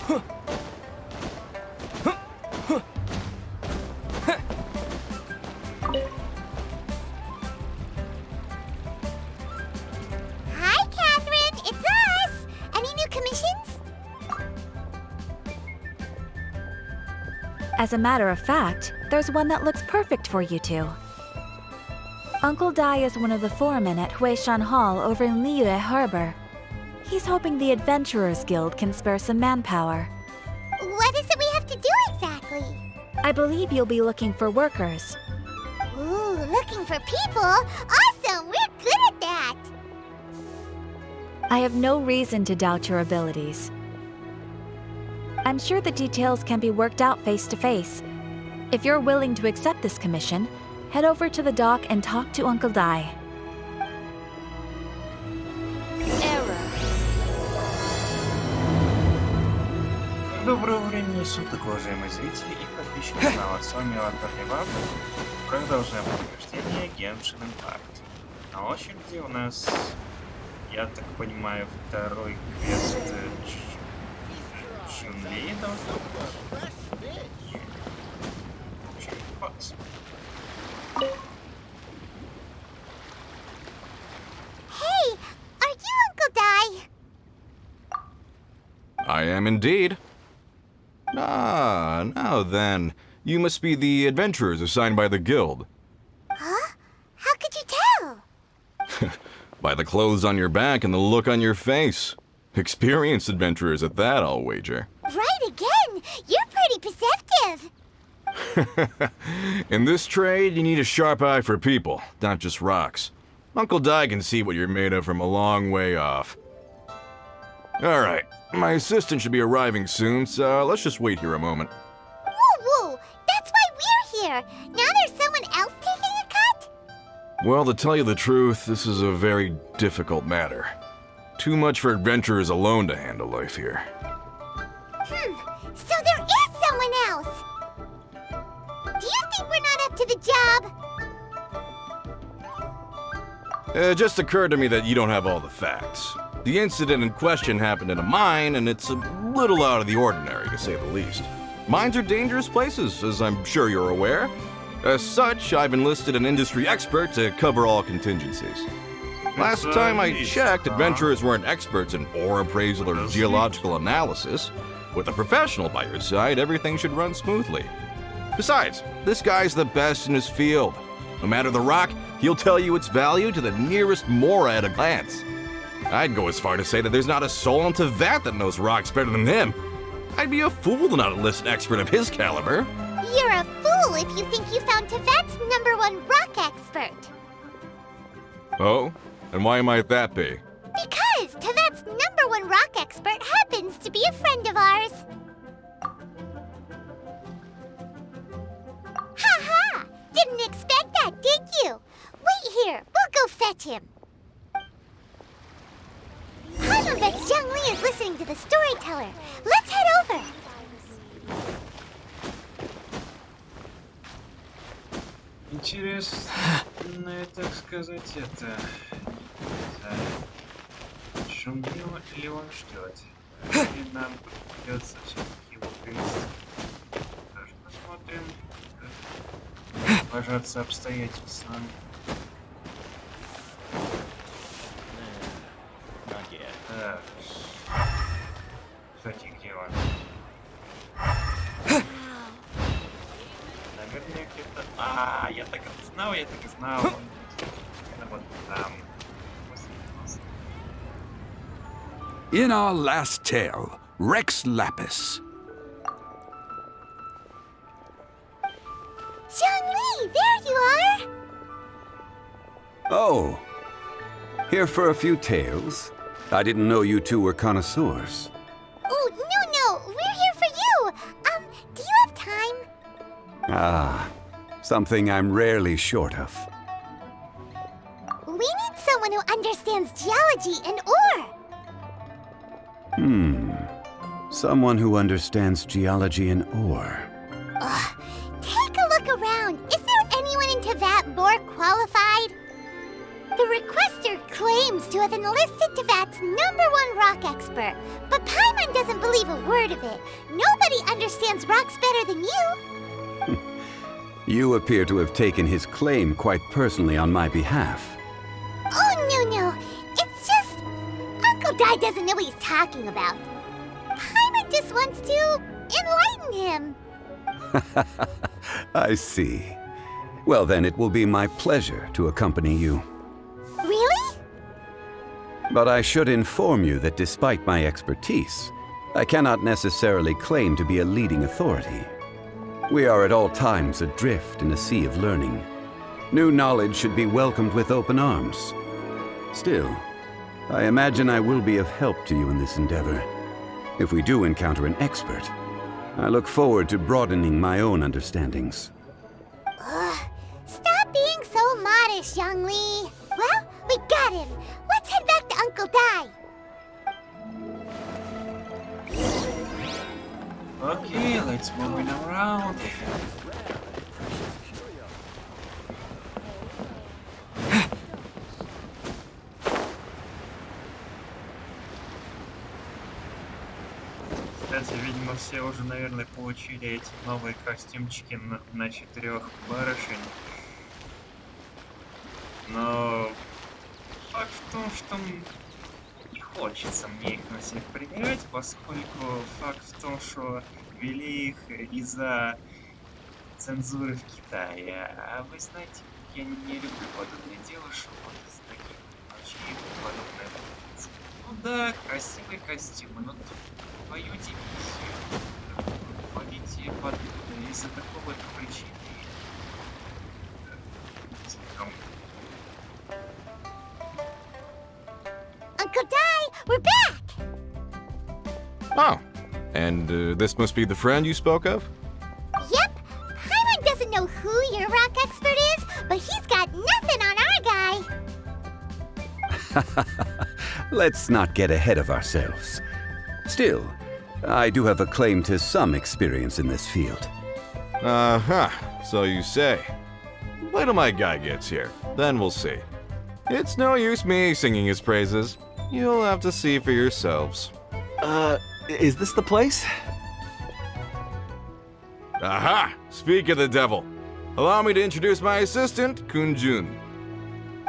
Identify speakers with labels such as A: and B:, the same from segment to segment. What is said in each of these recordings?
A: Hi, Catherine! It's us! Any new commissions?
B: As a matter of fact, there's one that looks perfect for you two. Uncle Dai is one of the foremen at Huishan Hall over in Liyue Harbor. He's hoping the Adventurers Guild can spare some manpower.
A: What is it we have to do exactly?
B: I believe you'll be looking for workers.
A: Ooh, looking for people? Awesome! We're good at that!
B: I have no reason to doubt your abilities. I'm sure the details can be worked out face to face. If you're willing to accept this commission, head over to the dock and talk to Uncle Dai.
C: Доброго времени суток, уважаемые зрители и подписчики канала. С вами Глава. Продолжаем прохождение Genshin Impact. На очереди у нас, я так понимаю, второй квест Чунли должно быть.
A: Hey, are you Uncle Dai?
D: I am indeed. Ah, now then. You must be the adventurers assigned by the guild.
A: Huh? How could you tell?
D: By the clothes on your back and the look on your face. Experienced adventurers at that, I'll wager.
A: Right again! You're pretty perceptive!
D: In this trade, you need a sharp eye for people, not just rocks. Uncle Dai can see what you're made of from a long way off. Alright, my assistant should be arriving soon, so let's just wait here a moment.
A: Woo-woo! That's why we're here! Now there's someone else taking a cut?
D: Well, to tell you the truth, this is a very difficult matter. Too much for adventurers alone to handle life here.
A: So there is someone else! Do you think we're not up to the job?
D: It just occurred to me that you don't have all the facts. The incident in question happened in a mine, and it's a little out of the ordinary, to say the least. Mines are dangerous places, as I'm sure you're aware. As such, I've enlisted an industry expert to cover all contingencies. Last time I checked, adventurers weren't experts in ore appraisal or geological analysis. With a professional by your side, everything should run smoothly. Besides, this guy's the best in his field. No matter the rock, he'll tell you its value to the nearest mora at a glance. I'd go as far to say that there's not a soul in Tevat that knows rocks better than him. I'd be a fool to not enlist an expert of his caliber.
A: You're a fool if you think you found Tevat's #1 rock expert.
D: Oh? And why might that be?
A: Because Tevat's #1 rock expert happens to be a friend of ours. Ha-ha! Didn't expect that, did you? Wait here, we'll go fetch him. Paimon bets Zhang Li is listening to the storyteller. Let's head over.
C: Интересно, так сказать, это... Шумел ли он ждет? Или нам придется все-таки его привести? Тоже посмотрим, как сложатся обстоятельства. Так. Кстати, где он? Наверное, где-то... я так и знал, Он где-то вот там.
E: In our last tale, Rex Lapis.
A: Zhang Li, there you are!
E: Oh. Here for a few tales? I didn't know you two were connoisseurs.
A: Oh, no, we're here for you! Do you have time?
E: Ah, something I'm rarely short of.
A: We need someone who understands geology and ore!
E: Someone who understands geology and ore.
A: Take a look around. Is there anyone in Tevat more qualified? The requester claims to have enlisted Tevat's #1 rock expert, but Paimon doesn't believe a word of it. Nobody understands rocks better than you.
E: You appear to have taken his claim quite personally on my behalf.
A: Oh, no. It's just... Uncle Dai doesn't know what he's talking about. Paimon just wants to enlighten him.
E: I see. Well, then it will be my pleasure to accompany you.
A: Really?
E: But I should inform you that despite my expertise, I cannot necessarily claim to be a leading authority. We are at all times adrift in a sea of learning. New knowledge should be welcomed with open arms. Still, I imagine I will be of help to you in this endeavor. If we do encounter an expert, I look forward to broadening my own understandings.
A: Stop being so modest, Young Lee. Well, we got him. Let's head back to Uncle Dai.
C: Okay, let's move it around. Кстати, видимо, все уже, наверное, получили эти новые костюмчики на 4 барышень. Но факт в том, что не хочется мне их на всех примерять, поскольку факт в том, что ввели их из-за цензуры в Китае. А вы знаете, я не люблю подобное дело, что вот из таких ночей подобное будет. Ну да, красивые костюмы, но тут твою дивизию вводите из-за такого причины.
A: Uncle Dai, we're back!
D: Oh, and this must be the friend you spoke of?
A: Yep. Paimon doesn't know who your rock expert is, but he's got nothing on our guy.
E: Let's not get ahead of ourselves. Still, I do have a claim to some experience in this field.
D: Uh-huh, so you say. Wait till my guy gets here, then we'll see. It's no use me singing his praises. You'll have to see for yourselves.
F: Is this the place?
D: Aha! Speak of the devil. Allow me to introduce my assistant, Kun-jun.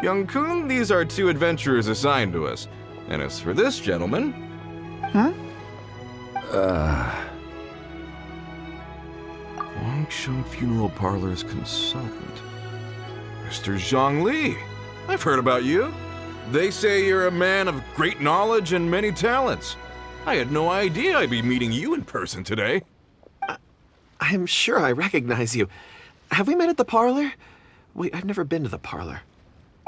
D: Young Kun, these are 2 adventurers assigned to us. And as for this gentleman... Wangsheng Funeral Parlor's consultant. Mr. Zhang Li. I've heard about you. They say you're a man of great knowledge and many talents. I had no idea I'd be meeting you in person today.
F: I'm sure I recognize you. Have we met at the parlor? Wait, I've never been to the parlor.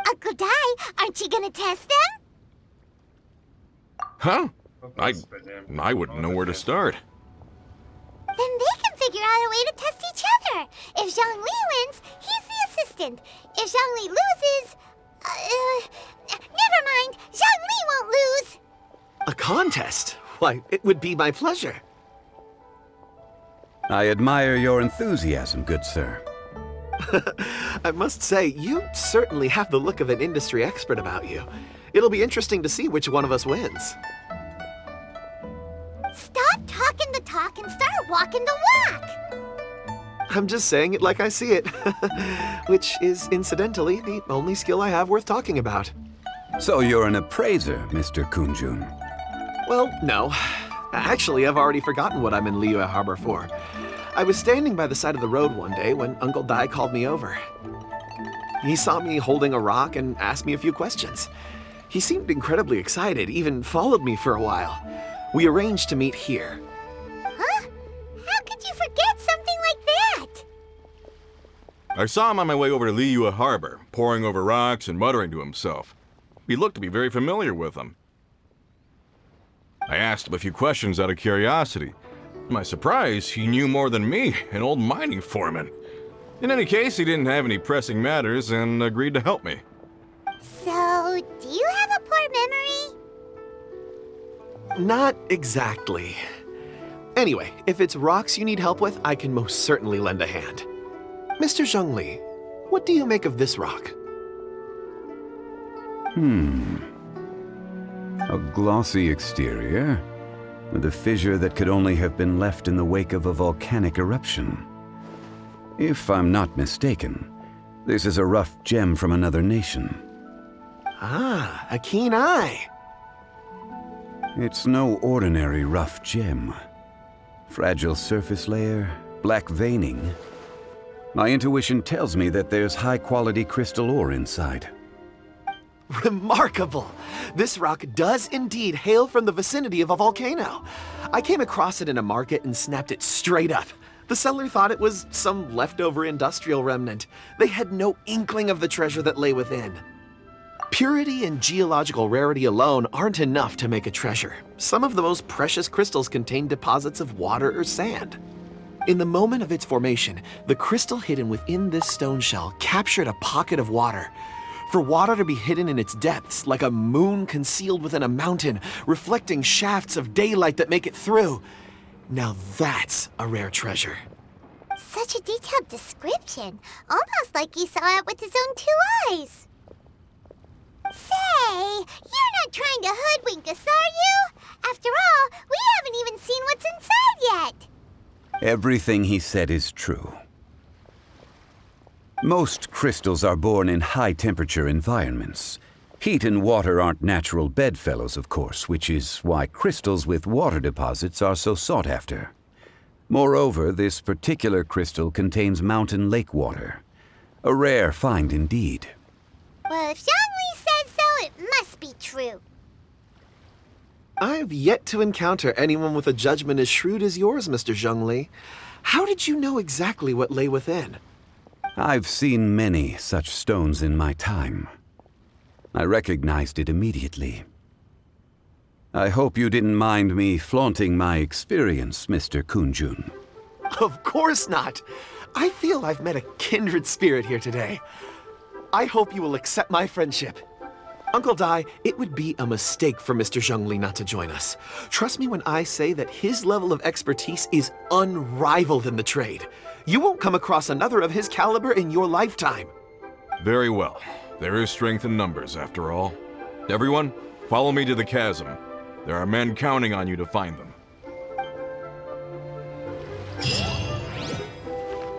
A: Uncle Dai, aren't you gonna test them?
D: Huh? I wouldn't know where to start.
A: Then they can figure out a way to test each other. If Zhang Li wins, he's the assistant. If Zhang Li loses... never mind. Zhang Li won't lose.
F: A contest? Why, it would be my pleasure.
E: I admire your enthusiasm, good sir.
F: I must say, you certainly have the look of an industry expert about you. It'll be interesting to see which one of us wins.
A: Stop talking the talk and start walking the walk.
F: I'm just saying it like I see it. Which is, incidentally, the only skill I have worth talking about.
E: So you're an appraiser, Mr. Kun-jun.
F: Well, no. Actually, I've already forgotten what I'm in Liyue Harbor for. I was standing by the side of the road one day when Uncle Dai called me over. He saw me holding a rock and asked me a few questions. He seemed incredibly excited, even followed me for a while. We arranged to meet here.
A: Huh? How could you forget something like that?
D: I saw him on my way over to Liyue Harbor, poring over rocks and muttering to himself. He looked to be very familiar with them. I asked him a few questions out of curiosity. To my surprise, he knew more than me, an old mining foreman. In any case, he didn't have any pressing matters and agreed to help me.
A: So, do you have a poor memory?
F: Not exactly. Anyway, if it's rocks you need help with, I can most certainly lend a hand. Mr. Zhang Li, what do you make of this rock?
E: A glossy exterior, with a fissure that could only have been left in the wake of a volcanic eruption. If I'm not mistaken, this is a rough gem from another nation.
F: Ah, a keen eye.
E: It's no ordinary rough gem. Fragile surface layer, black veining. My intuition tells me that there's high-quality crystal ore inside.
F: Remarkable! This rock does indeed hail from the vicinity of a volcano. I came across it in a market and snapped it straight up. The seller thought it was some leftover industrial remnant. They had no inkling of the treasure that lay within. Purity and geological rarity alone aren't enough to make a treasure. Some of the most precious crystals contain deposits of water or sand. In the moment of its formation, the crystal hidden within this stone shell captured a pocket of water. For water to be hidden in its depths, like a moon concealed within a mountain, reflecting shafts of daylight that make it through. Now that's a rare treasure.
A: Such a detailed description, almost like he saw it with his own 2 eyes. Say, you're not trying to hoodwink us, are you? After all, we haven't even seen what's inside yet.
E: Everything he said is true. Most crystals are born in high-temperature environments. Heat and water aren't natural bedfellows, of course, which is why crystals with water deposits are so sought after. Moreover, this particular crystal contains mountain lake water. A rare find indeed.
A: Well, if Zhongli says so, it must be true.
F: I've yet to encounter anyone with a judgment as shrewd as yours, Mr. Zhongli. How did you know exactly what lay within?
E: I've seen many such stones in my time. I recognized it immediately. I hope you didn't mind me flaunting my experience, Mr. Kunjun.
F: Of course not. I feel I've met a kindred spirit here today. I hope you will accept my friendship. Uncle Dai, it would be a mistake for Mr. Zhongli not to join us. Trust me when I say that his level of expertise is unrivaled in the trade. You won't come across another of his caliber in your lifetime.
D: Very well. There is strength in numbers, after all. Everyone, follow me to the chasm. There are men counting on you to find them.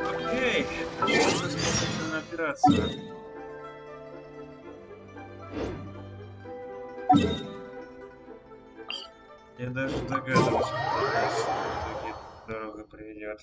C: Окей, разрушительная операция. Я даже догадываюсь, куда нас в итоге дорога приведет.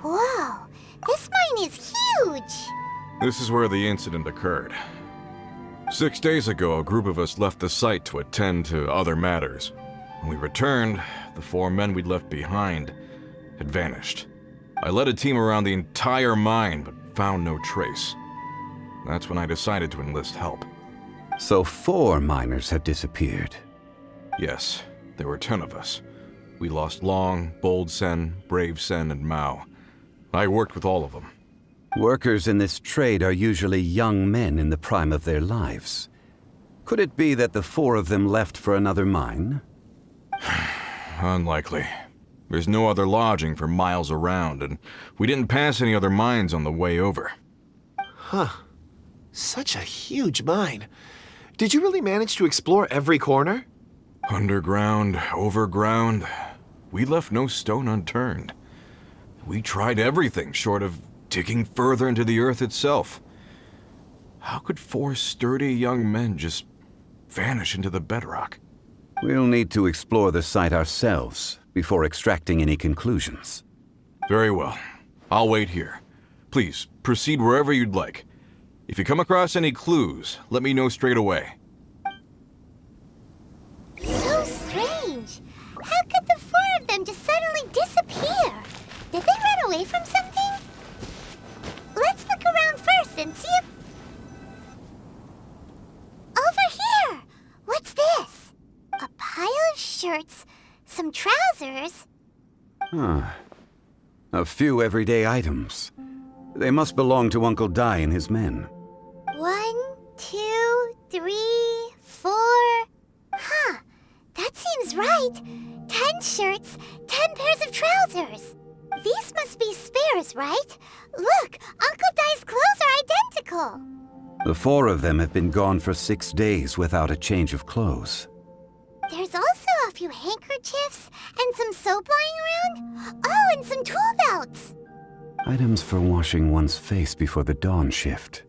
A: Whoa, this mine is huge.
D: This is where the incident occurred. 6 days ago, a group of us left the site to attend to other matters. When we returned, the 4 men we'd left behind had vanished. I led a team around the entire mine, but found no trace. That's when I decided to enlist help.
E: So 4 miners have disappeared.
D: Yes, there were 10 of us. We lost Long, Bold Sen, Brave Sen, and Mao. I worked with all of them.
E: Workers in this trade are usually young men in the prime of their lives. Could it be that the 4 of them left for another mine?
D: Unlikely. There's no other lodging for miles around, and we didn't pass any other mines on the way over.
F: Huh. Such a huge mine. Did you really manage to explore every corner?
D: Underground, overground, we left no stone unturned. We tried everything short of digging further into the earth itself. How could 4 sturdy young men just vanish into the bedrock?
E: We'll need to explore the site ourselves before extracting any conclusions.
D: Very well. I'll wait here. Please, proceed wherever you'd like. If you come across any clues, let me know straight away.
A: So strange. How could the 4 of them just suddenly disappear? Did they run away from something? Let's look around first and see if... Over here! What's this? A pile of shirts, some trousers.
E: A few everyday items. They must belong to Uncle Dai and his men.
A: 1, 2, 3, 4. Huh, that seems right. 10 shirts, 10 pairs of trousers. These must be spares, right? Look, Uncle Dai's clothes are identical.
E: The 4 of them have been gone for 6 days without a change of clothes.
A: There's also a few handkerchiefs and some soap lying around. Oh, and some tool belts.
E: Items for washing one's face before the dawn shift.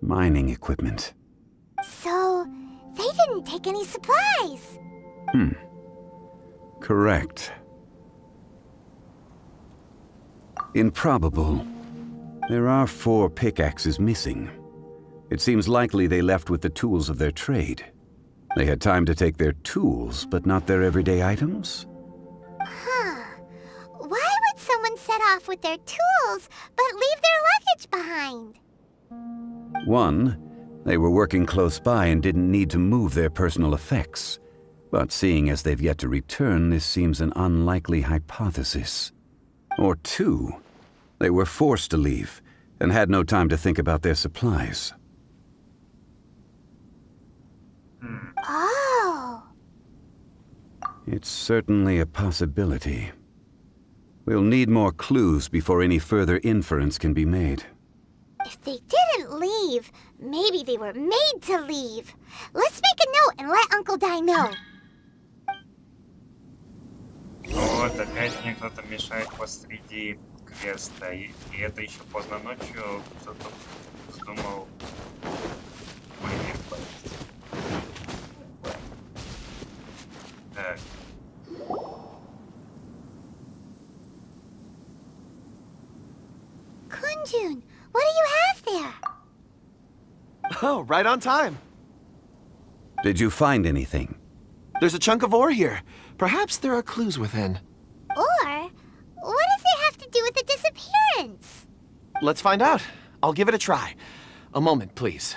E: Mining equipment.
A: So, they didn't take any supplies.
E: Correct. Improbable. There are 4 pickaxes missing. It seems likely they left with the tools of their trade. They had time to take their tools, but not their everyday items?
A: Huh. Why would someone set off with their tools, but leave their luggage behind?
E: 1, they were working close by and didn't need to move their personal effects. But seeing as they've yet to return, this seems an unlikely hypothesis. Or 2, they were forced to leave and had no time to think about their supplies.
A: Oh.
E: It's certainly a possibility. We'll need more clues before any further inference can be made.
A: If they didn't leave, maybe they were made to leave. Let's make a note and let Uncle Dai know.
C: Вот, опять мне кто-то мешает посреди квеста. И это еще поздно ночью кто-то вздумал мой мир палить. Так.
A: Kunjun, what do you have there?
F: Oh, right on time.
E: Did you find anything?
F: There's a chunk of ore here. Perhaps there are clues within.
A: Or, what does it have to do with the disappearance?
F: Let's find out. I'll give it a try. A moment, please.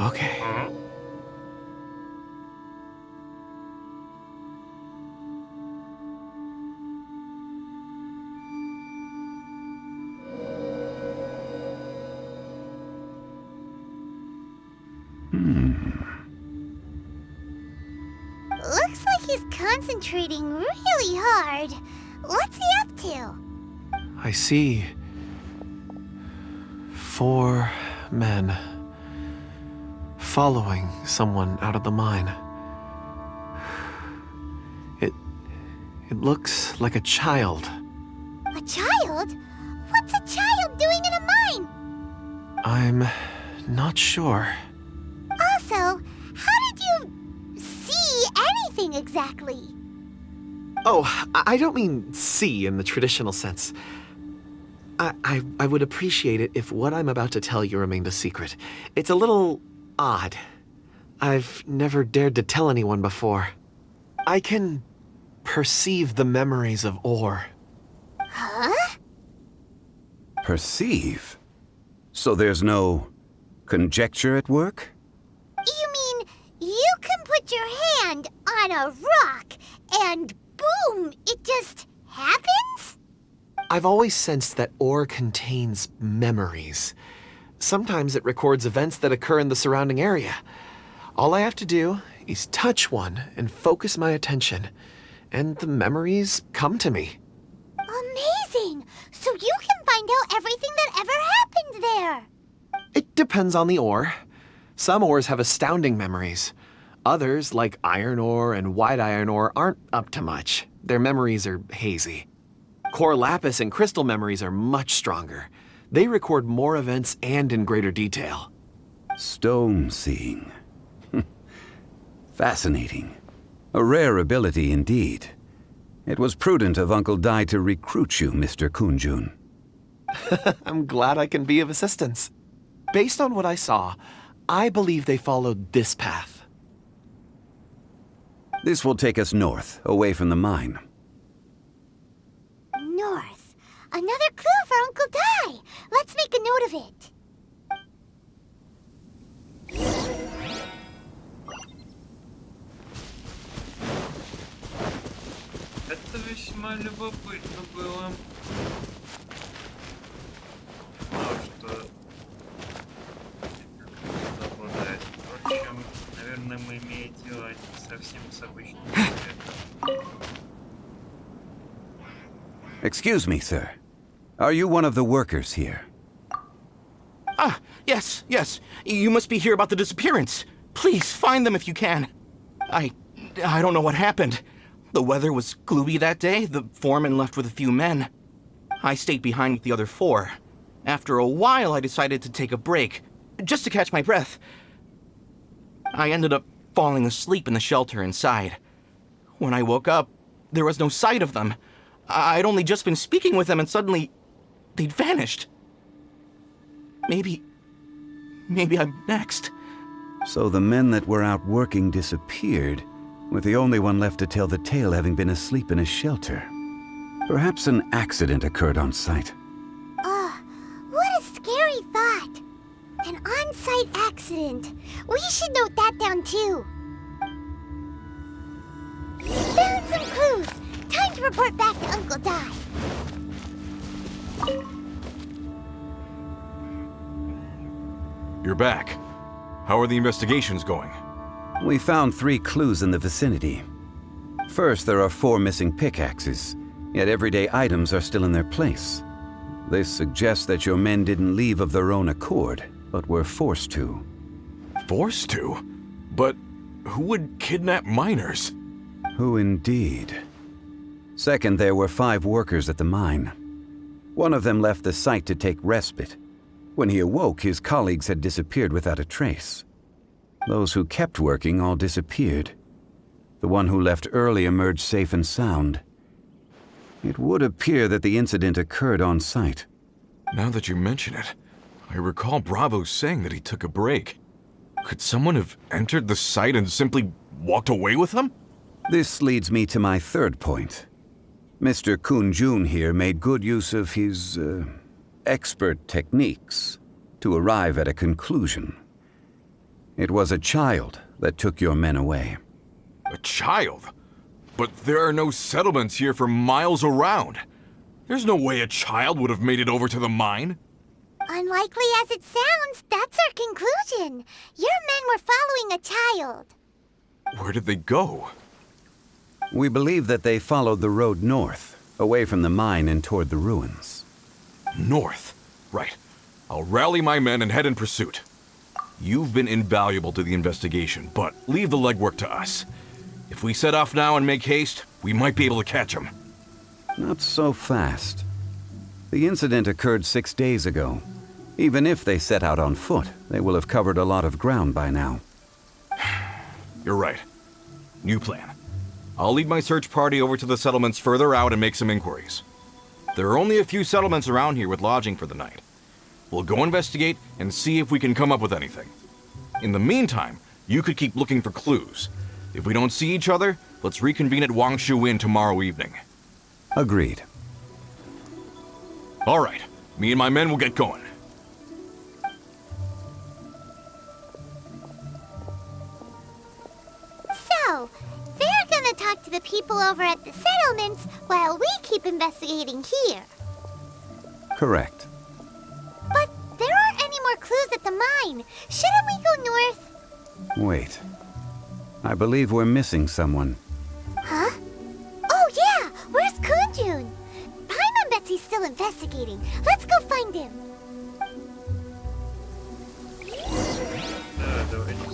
F: Okay.
A: Looks like he's concentrating really hard. What's he up to?
F: I see 4 men following someone out of the mine. It looks like a child.
A: A child? What's a child doing in a mine?
F: I'm not sure.
A: Also, how did you see anything exactly?
F: Oh, I don't mean see in the traditional sense. I would appreciate it if what I'm about to tell you remained a secret. It's a little odd. I've never dared to tell anyone before. I can perceive the memories of ore.
A: Huh?
E: Perceive? So there's no conjecture at work?
A: You mean you can put your hand on a rock and boom, it just happens?
F: I've always sensed that ore contains memories. Sometimes it records events that occur in the surrounding area. All I have to do is touch one and focus my attention, and the memories come to me.
A: Amazing! So you can find out everything that ever happened there.
F: It depends on the ore. Some ores have astounding memories. Others, like iron ore and white iron ore, aren't up to much. Their memories are hazy. Core lapis and crystal memories are much stronger. They record more events and in greater detail.
E: Stone seeing. Fascinating. A rare ability indeed. It was prudent of Uncle Dai to recruit you, Mr. Kunjun.
F: I'm glad I can be of assistance. Based on what I saw, I believe they followed this path.
E: This will take us north, away from the mine.
A: North. Another clue for Uncle Dai. Let's make a note of it.
C: Это весьма любопытно было. Знал, что как обладает. Впрочем, наверное, мы имеем дело не совсем с обычным светом.
E: Excuse me, sir. Are you one of the workers here?
G: Ah, yes. You must be here about the disappearance. Please, find them if you can. I don't know what happened. The weather was gloomy that day. The foreman left with a few men. I stayed behind with the other 4. After a while, I decided to take a break, just to catch my breath. I ended up falling asleep in the shelter inside. When I woke up, there was no sight of them. I'd only just been speaking with them and suddenly they'd vanished. Maybe I'm next.
E: So the men that were out working disappeared, with the only one left to tell the tale having been asleep in a shelter. Perhaps an accident occurred on site.
A: What a scary thought. An on-site accident. We should note that down too. Found some clues. Time to report back to Uncle Dai.
D: You're back. How are the investigations going?
E: We found 3 clues in the vicinity. First, there are 4 missing pickaxes, yet everyday items are still in their place. This suggests that your men didn't leave of their own accord, but were forced to.
D: Forced to? But who would kidnap miners?
E: Who indeed? Second, there were 5 workers at the mine. One of them left the site to take respite. When he awoke, his colleagues had disappeared without a trace. Those who kept working all disappeared. The one who left early emerged safe and sound. It would appear that the incident occurred on site.
D: Now that you mention it, I recall Bravo saying that he took a break. Could someone have entered the site and simply walked away with him?
E: This leads me to my third point. Mr. Kunjun here made good use of his, expert techniques to arrive at a conclusion. It was a child that took your men away.
D: A child? But there are no settlements here for miles around. There's no way a child would have made it over to the mine.
A: Unlikely as it sounds, that's our conclusion. Your men were following a child.
D: Where did they go?
E: We believe that they followed the road north, away from the mine and toward the ruins.
D: North. Right. I'll rally my men and head in pursuit. You've been invaluable to the investigation, but leave the legwork to us. If we set off now and make haste, we might be able to catch them.
E: Not so fast. The incident occurred 6 days ago. Even if they set out on foot, they will have covered a lot of ground by now.
D: You're right. New plan. I'll lead my search party over to the settlements further out and make some inquiries. There are only a few settlements around here with lodging for the night. We'll go investigate and see if we can come up with anything. In the meantime, you could keep looking for clues. If we don't see each other, let's reconvene at Wangshu Inn tomorrow evening.
E: Agreed.
D: All right. Me and my men will get going.
A: So, they're gonna talk to the people over at the settlements while we keep investigating here.
E: Correct.
A: But there aren't any more clues the mine. Shouldn't we go north?
E: Wait. I believe we're missing someone.
A: Huh? Oh yeah! Where's Kunjun? Paimon Betsy's still investigating. Let's go find him.
C: Да, давайте.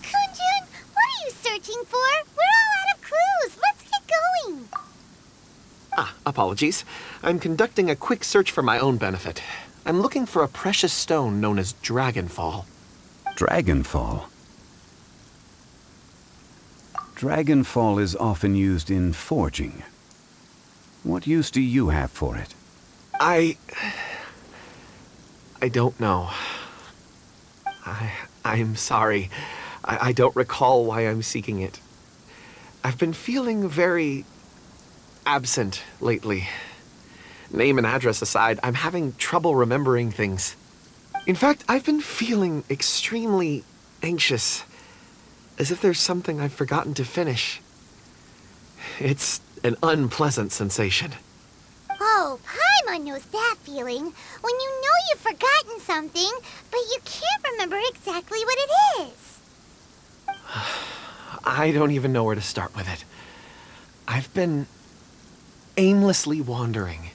A: Kunjun, what are you searching for? We're all out of clues. Let's get going.
F: Apologies. I'm conducting a quick search for my own benefit. I'm looking for a precious stone known as Dragonfall.
E: Dragonfall? Dragonfall is often used in forging. What use do you have for it?
F: I don't know. I'm sorry. I don't recall why I'm seeking it. I've been feeling very absent lately. Name and address aside, I'm having trouble remembering things. In fact, I've been feeling extremely anxious, as if there's something I've forgotten to finish. It's an unpleasant sensation.
A: Oh, Paimon knows that feeling. When you know you've forgotten something, but you can't remember exactly what it is.
F: I don't even know where to start with it. I've been aimlessly wandering.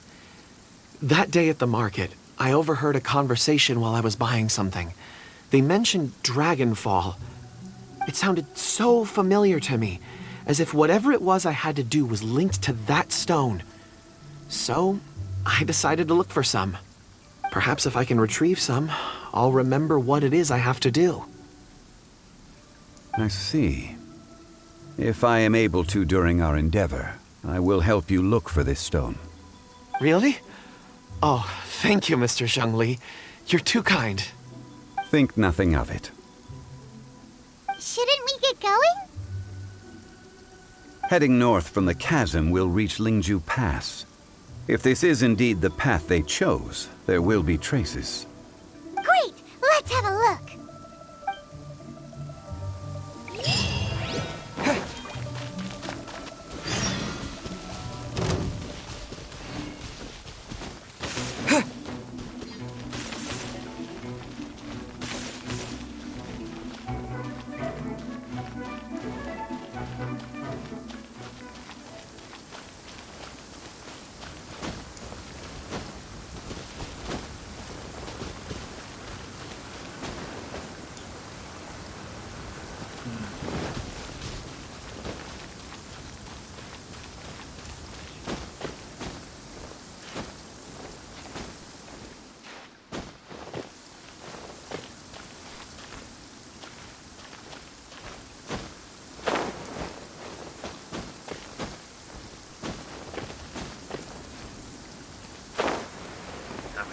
F: That day at the market, I overheard a conversation while I was buying something. They mentioned Dragonfall. It sounded so familiar to me, as if whatever it was I had to do was linked to that stone. So, I decided to look for some. Perhaps if I can retrieve some, I'll remember what it is I have to do.
E: I see. If I am able to during our endeavor, I will help you look for this stone.
F: Really? Oh, thank you, Mr. Zhengli. You're too kind.
E: Think nothing of it.
A: Shouldn't we get going?
E: Heading north from the chasm, we'll reach Lingju Pass. If this is indeed the path they chose, there will be traces.
A: Great! Let's have a look.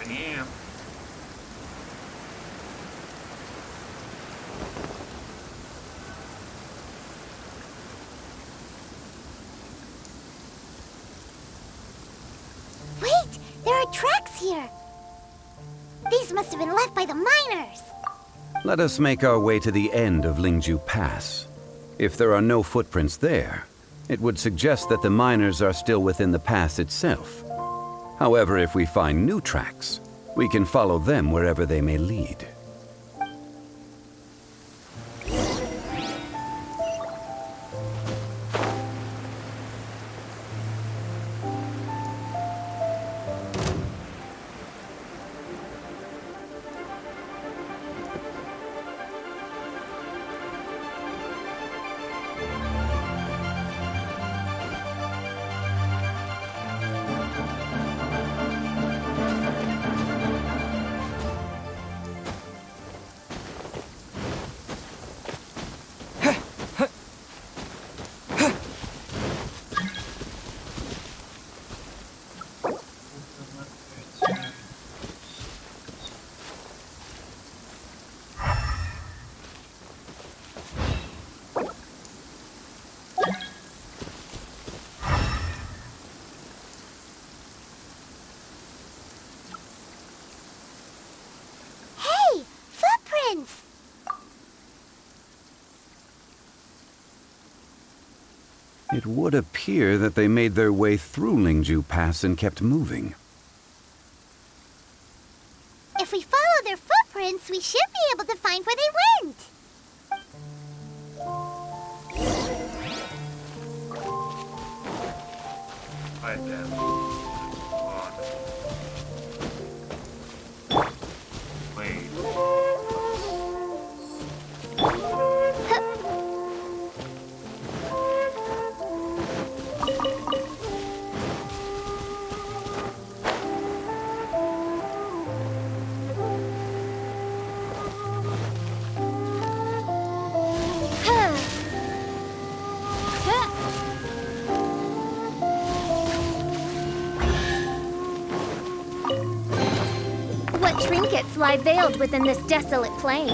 C: Мне.
A: Wait! There are tracks here! These must have been left by the miners!
E: Let us make our way to the end of Lingju Pass. If there are no footprints there, it would suggest that the miners are still within the pass itself. However, if we find new tracks, we can follow them wherever they may lead. It would appear that they made their way through Lingju Pass and kept moving.
A: If we follow their footprints, we should be able to find where they went.
C: Пойдем. Вот. Wait.
H: What trinkets lie veiled within this desolate plain?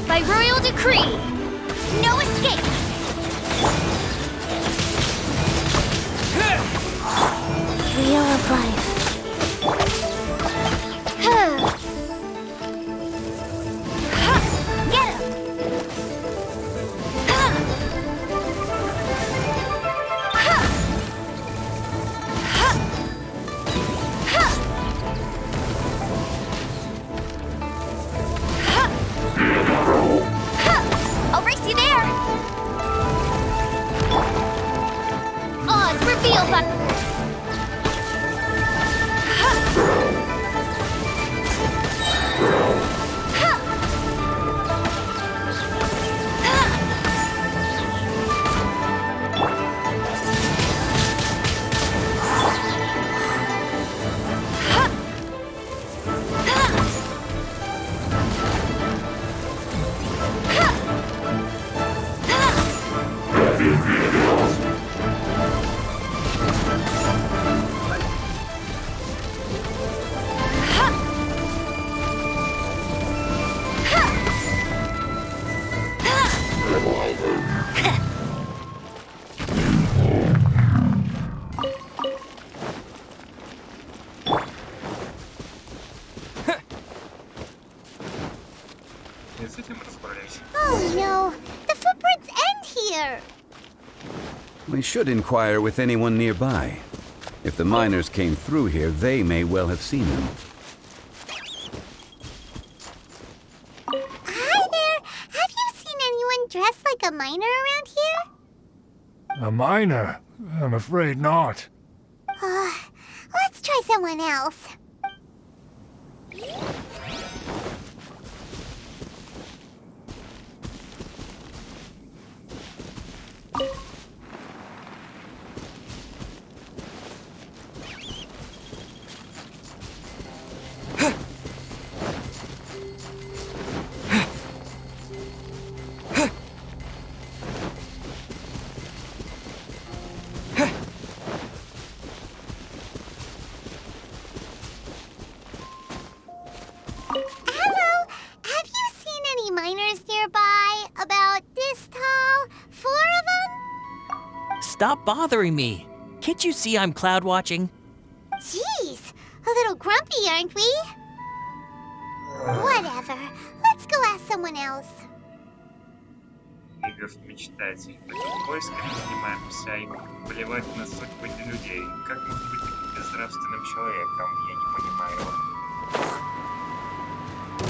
H: By royal decree, no escape! Wheel of life. Get him! I'll race you there! Oz, reveal that.
C: С этим разобрались.
A: Oh no, the footprints end here.
E: We should inquire with anyone nearby. If the miners came through here, they may well have seen them.
A: Hi there, have you seen anyone dressed like a miner around here?
I: A miner? I'm afraid not.
A: Let's try someone else. Hello, have you seen any miners nearby? About this tall? 4 of them?
J: Stop bothering me. Can't you see I'm cloud watching?
A: Jeez, a little grumpy, aren't we? Whatever, let's go ask someone else.
C: Игорь мечтатель. Таким поиском занимаемся, и плевать на судьбы людей. Как можно быть таким безнравственным человеком? Я не понимаю.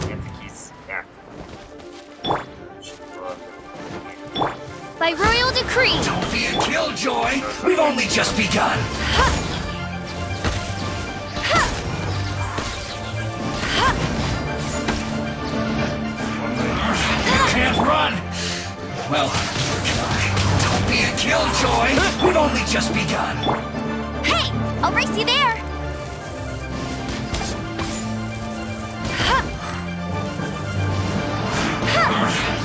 C: Я такие свят. Что?
H: By royal decree!
K: Don't be a killjoy! We've only just begun! You can't run! Well, don't be a killjoy! We've only just begun!
H: Hey! I'll race you there!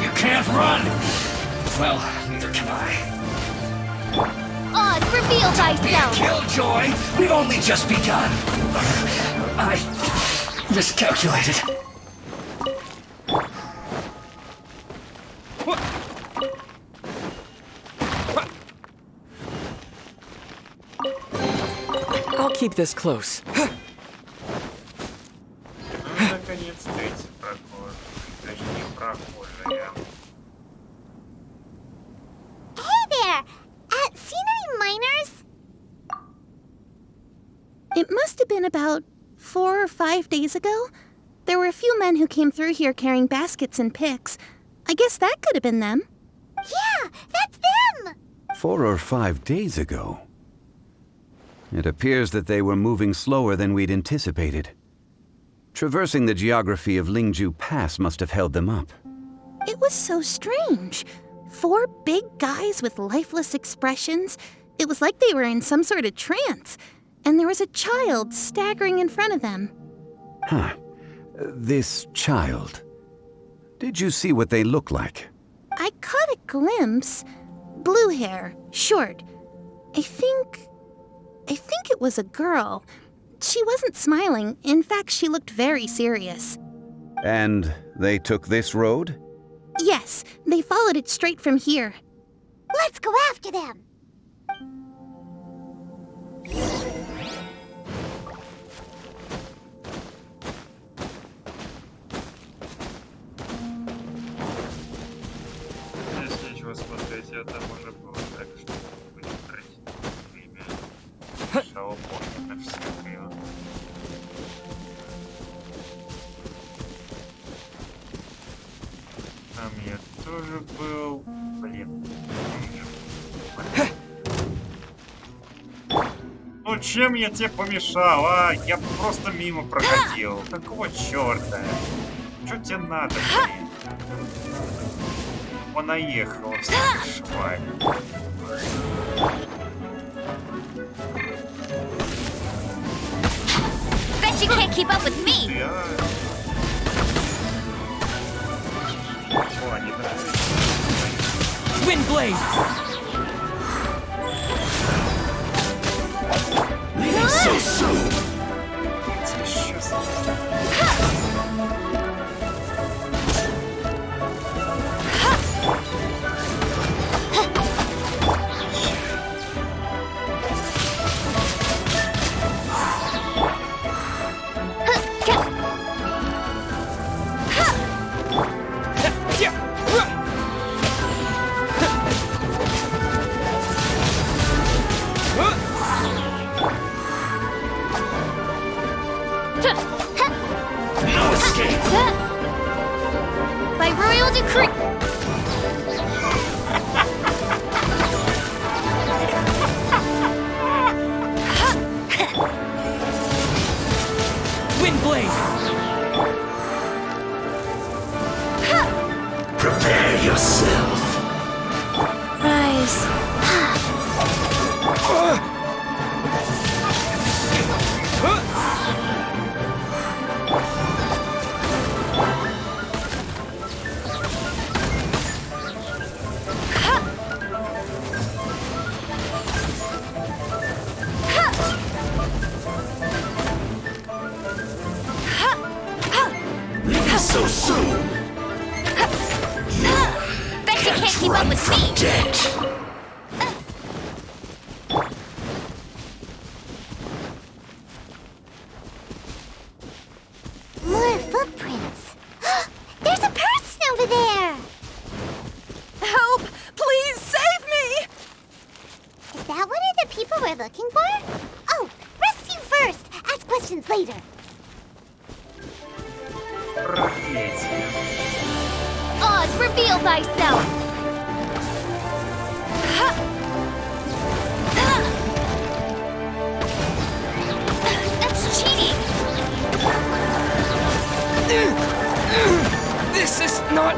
K: You can't run! Well, neither can I.
H: Oz, reveal
K: Be a
H: thyself!
K: killjoy! We've only just begun! I miscalculated.
L: keep this close.
C: Ну, наконец, третий прохожий. Точнее, прохожая.
A: Hey there! Seen any miners?
M: It must have been about 4 or 5 days ago. There were a few men who came through here carrying baskets and picks. I guess that could have been them.
A: Yeah, that's them!
E: 4 or 5 days ago. It appears that they were moving slower than we'd anticipated. Traversing the geography of Lingju Pass must have held them up.
M: It was so strange. 4 big guys with lifeless expressions. It was like they were in some sort of trance. And there was a child staggering in front of them.
E: Huh. This child. Did you see what they look like?
M: I caught a glimpse. Blue hair, short. I think it was a girl. She wasn't smiling. In fact, she looked very serious.
E: And they took this road?
M: Yes, they followed it straight from here.
A: Let's go after them!
C: Если ничего смотреть, я там уже был, так что будем тратить время. Шоу помнит на всякое. Там я тоже был. Блин. Ну чем я тебе помешал, а? Я просто мимо проходил. Какого черта? Что тебе надо, блин? Понаехал, всякая шваль.
H: Bet you can't keep up with me!
C: О, они так.
J: Wind Blade!
K: Leaving so soon.
C: Сейчас.
K: No escape.
H: By royal decree!
J: Wind Blade!
K: Prepare yourself.
B: Rise.
K: Leaving so soon.
H: Bet you can't keep up with me!
K: Dead.
A: More footprints. There's a person over there!
M: Help! Please save me!
A: Is that one of the people we're looking for? Oh, rescue first! Ask questions later.
C: Проклятие.
H: Oz, reveal thyself! That's cheating!
L: This is not...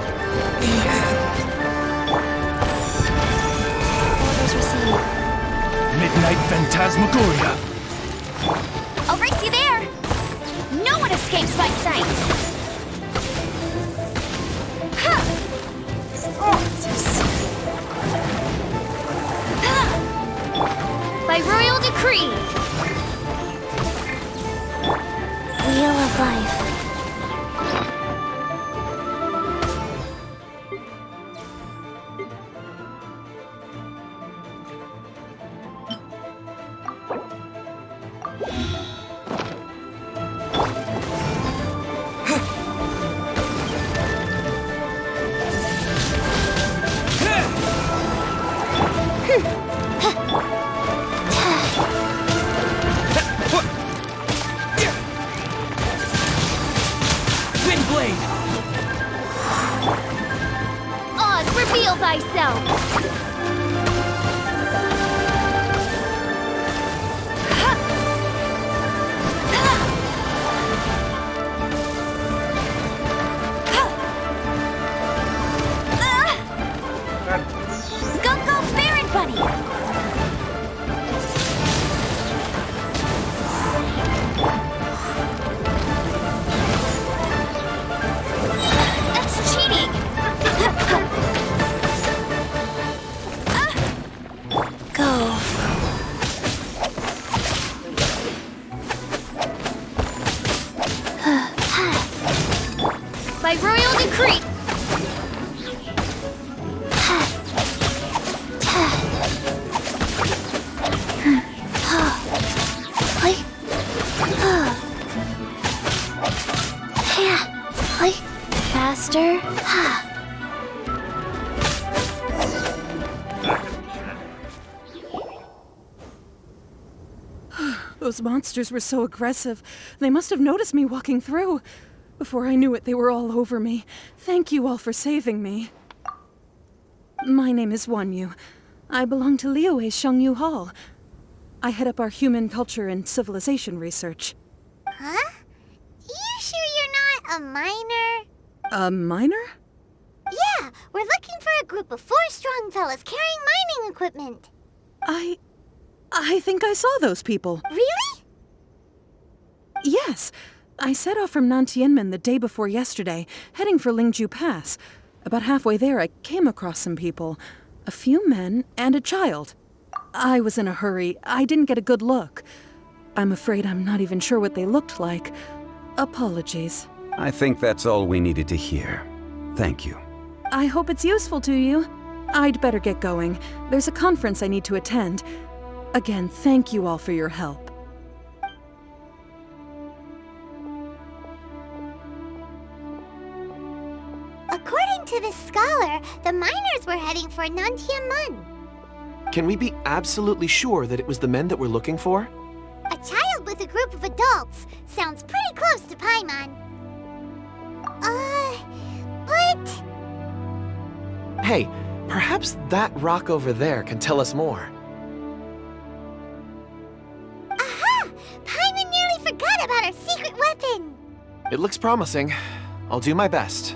B: Orders received.
I: Midnight Phantasmagoria.
H: I'll race you there! No one escapes my sight! By royal decree!
B: Wheel of Life.
H: concrete!
A: Faster.
L: Those monsters were so aggressive. They must have noticed me walking through. Before I knew it, they were all over me. Thank you all for saving me. My name is Wanyu. I belong to Liyue Shengyu Hall. I head up our human culture and civilization research.
A: Huh? You sure you're not a miner?
L: A miner?
A: Yeah, we're looking for a group of 4 strong fellas carrying mining equipment.
L: I think I saw those people.
A: Really?
L: Yes. I set off from Nantianmen the day before yesterday, heading for Lingju Pass. About halfway there, I came across some people. A few men and a child. I was in a hurry. I didn't get a good look. I'm afraid I'm not even sure what they looked like. Apologies.
E: I think that's all we needed to hear. Thank you.
L: I hope it's useful to you. I'd better get going. There's a conference I need to attend. Again, thank you all for your help.
A: According to this scholar, the miners were heading for Nantianmen.
F: Can we be absolutely sure that it was the men that we're looking for?
A: A child with a group of adults sounds pretty close to Paimon. But...
F: Hey, perhaps that rock over there can tell us more.
A: Aha! Paimon nearly forgot about our secret weapon!
F: It looks promising. I'll do my best.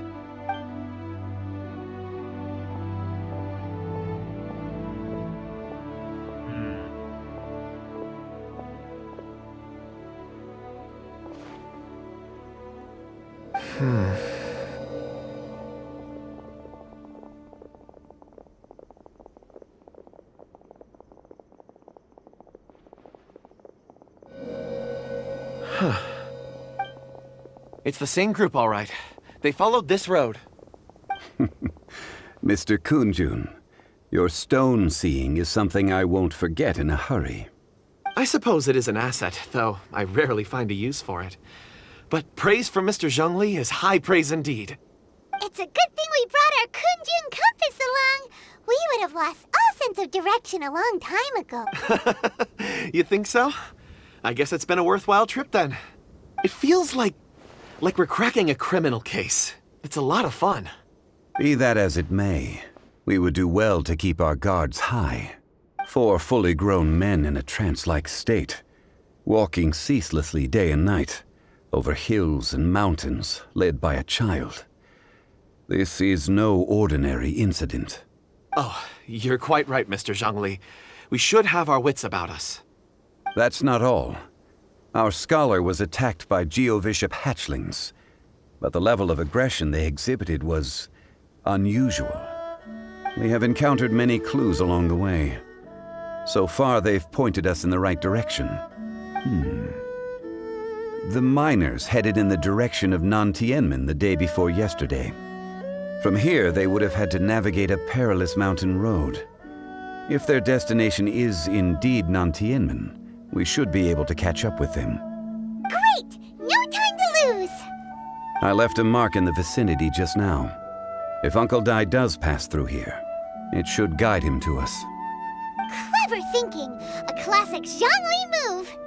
F: It's the same group, all right. They followed this road.
E: Mr. Kunjun, your stone seeing is something I won't forget in a hurry.
F: I suppose it is an asset, though I rarely find a use for it. But praise from Mr. Zhongli is high praise indeed.
A: It's a good thing we brought our Kunjun compass along. We would have lost all sense of direction a long time ago.
F: You think so? I guess it's been a worthwhile trip then. It feels like we're cracking a criminal case. It's a lot of fun.
E: Be that as it may, we would do well to keep our guards high. 4 fully grown men in a trance-like state, walking ceaselessly day and night, over hills and mountains, led by a child. This is no ordinary incident.
F: Oh, you're quite right, Mr. Zhongli. We should have our wits about us.
E: That's not all. Our scholar was attacked by Geovishap hatchlings, but the level of aggression they exhibited was unusual. We have encountered many clues along the way. So far, they've pointed us in the right direction. The miners headed in the direction of Nantianmen the day before yesterday. From here, they would have had to navigate a perilous mountain road. If their destination is indeed Nantianmen, we should be able to catch up with them.
A: Great! No time to lose!
E: I left a mark in the vicinity just now. If Uncle Dai does pass through here, it should guide him to us.
A: Clever thinking! A classic Zhongli move!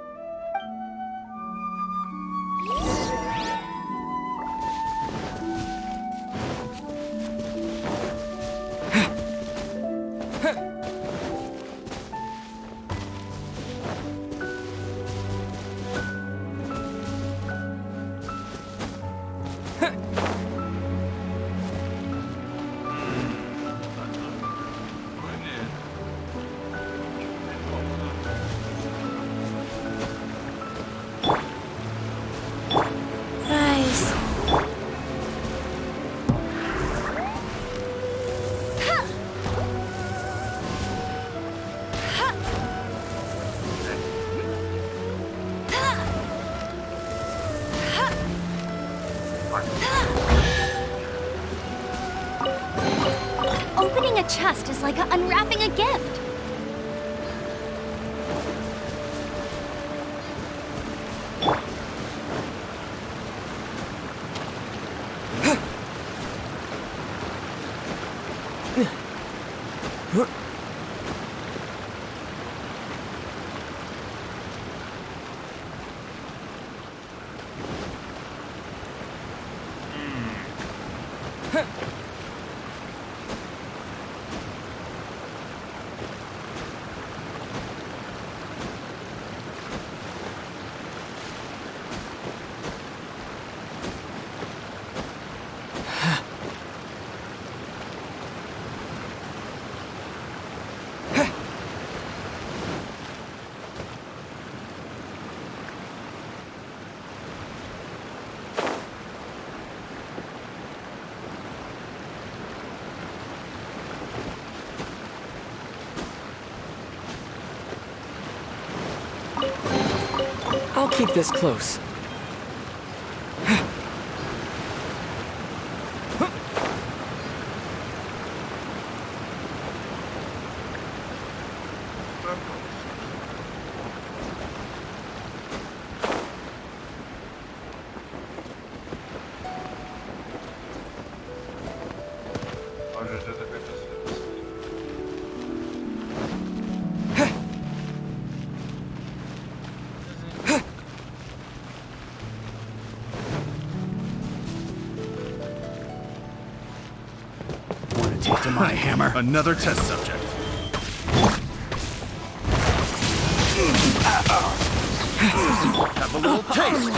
H: Opening a chest is like unwrapping a gift.
N: I'll keep this close.
I: To my hammer. Another test subject. Have a little taste.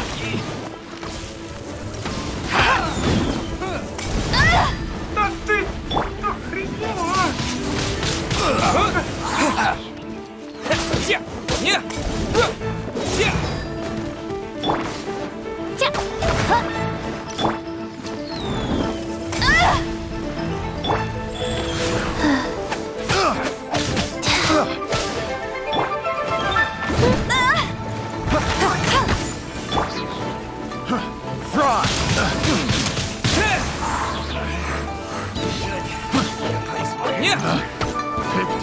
I: Picked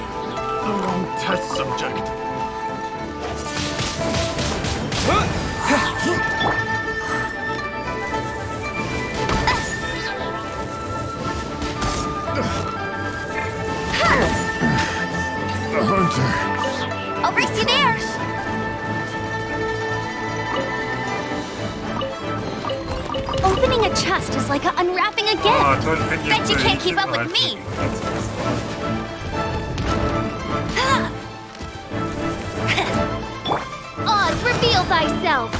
I: the wrong test subject. The hunter.
H: I'll race you there. Opening a chest is like unwrapping a gift. Bet you can't keep up with me. Oz, reveal thyself.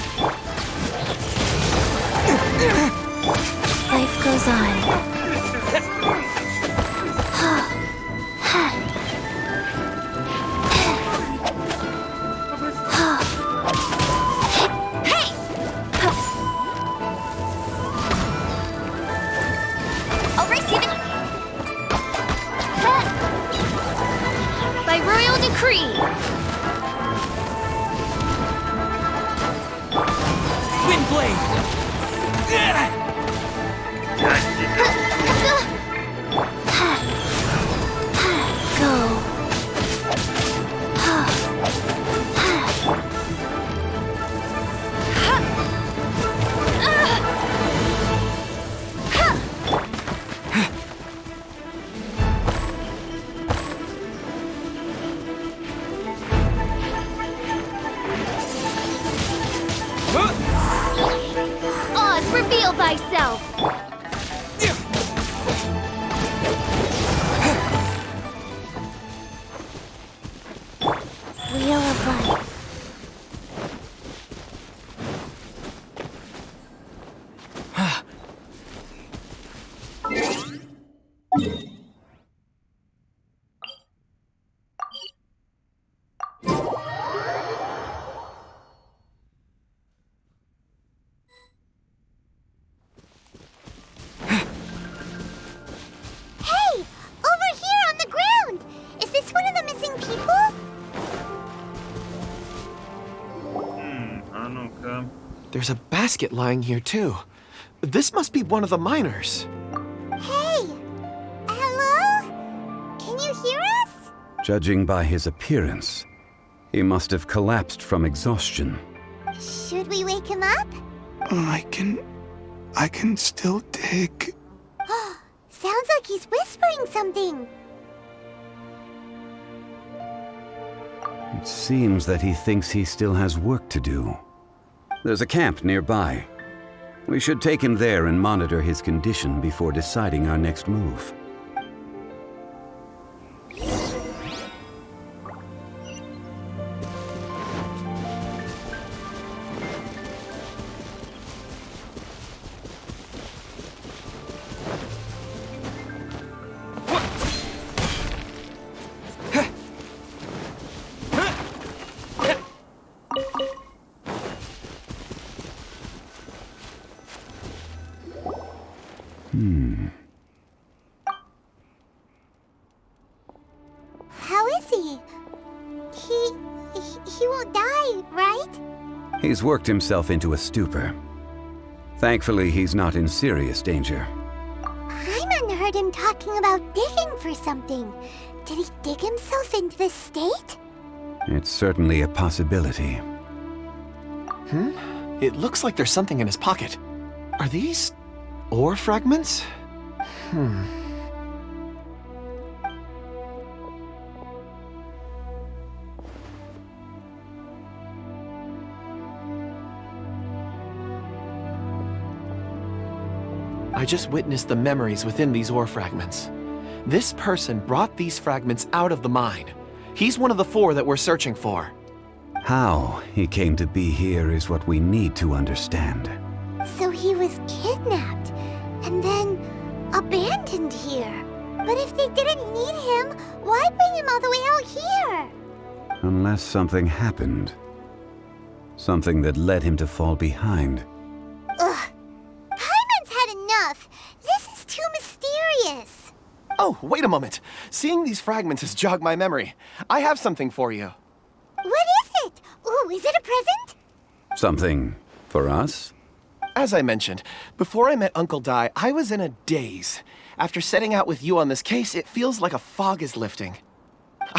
H: Life goes on. I'll race you there. By royal decree.
J: Windblade!
H: Go. Oz, reveal thyself. Wheel of life.
A: Hey! Over here on the ground! Is this one of the missing people?
C: А ну-ка.
F: There's a basket lying here, too. This must be one of the miners.
A: Hey! Hello?
E: Judging by his appearance, he must have collapsed from exhaustion.
A: Should we wake him up?
I: I can still dig.
A: Sounds like he's whispering something.
E: It seems that he thinks he still has work to do. There's a camp nearby. We should take him there and monitor his condition before deciding our next move.
A: How is he? He won't die, right?
E: He's worked himself into a stupor. Thankfully, he's not in serious danger.
A: Paimon heard him talking about digging for something. Did he dig himself into this state?
E: It's certainly a possibility.
F: It looks like there's something in his pocket. Are these ore fragments? I just witnessed the memories within these ore fragments. This person brought these fragments out of the mine. He's one of the 4 that we're searching for.
E: How he came to be here is what we need to understand.
A: So he was kidnapped and then abandoned here. But if they didn't need him, why bring him all the way out here?
E: Unless something happened. Something that led him to fall behind.
A: Ugh. Paimon's had enough. This is too mysterious.
F: Oh, wait a moment. Seeing these fragments has jogged my memory. I have something for you.
A: What is it? Ooh, is it a present?
E: Something for us?
F: As I mentioned, before I met Uncle Dai, I was in a daze. After setting out with you on this case, it feels like a fog is lifting.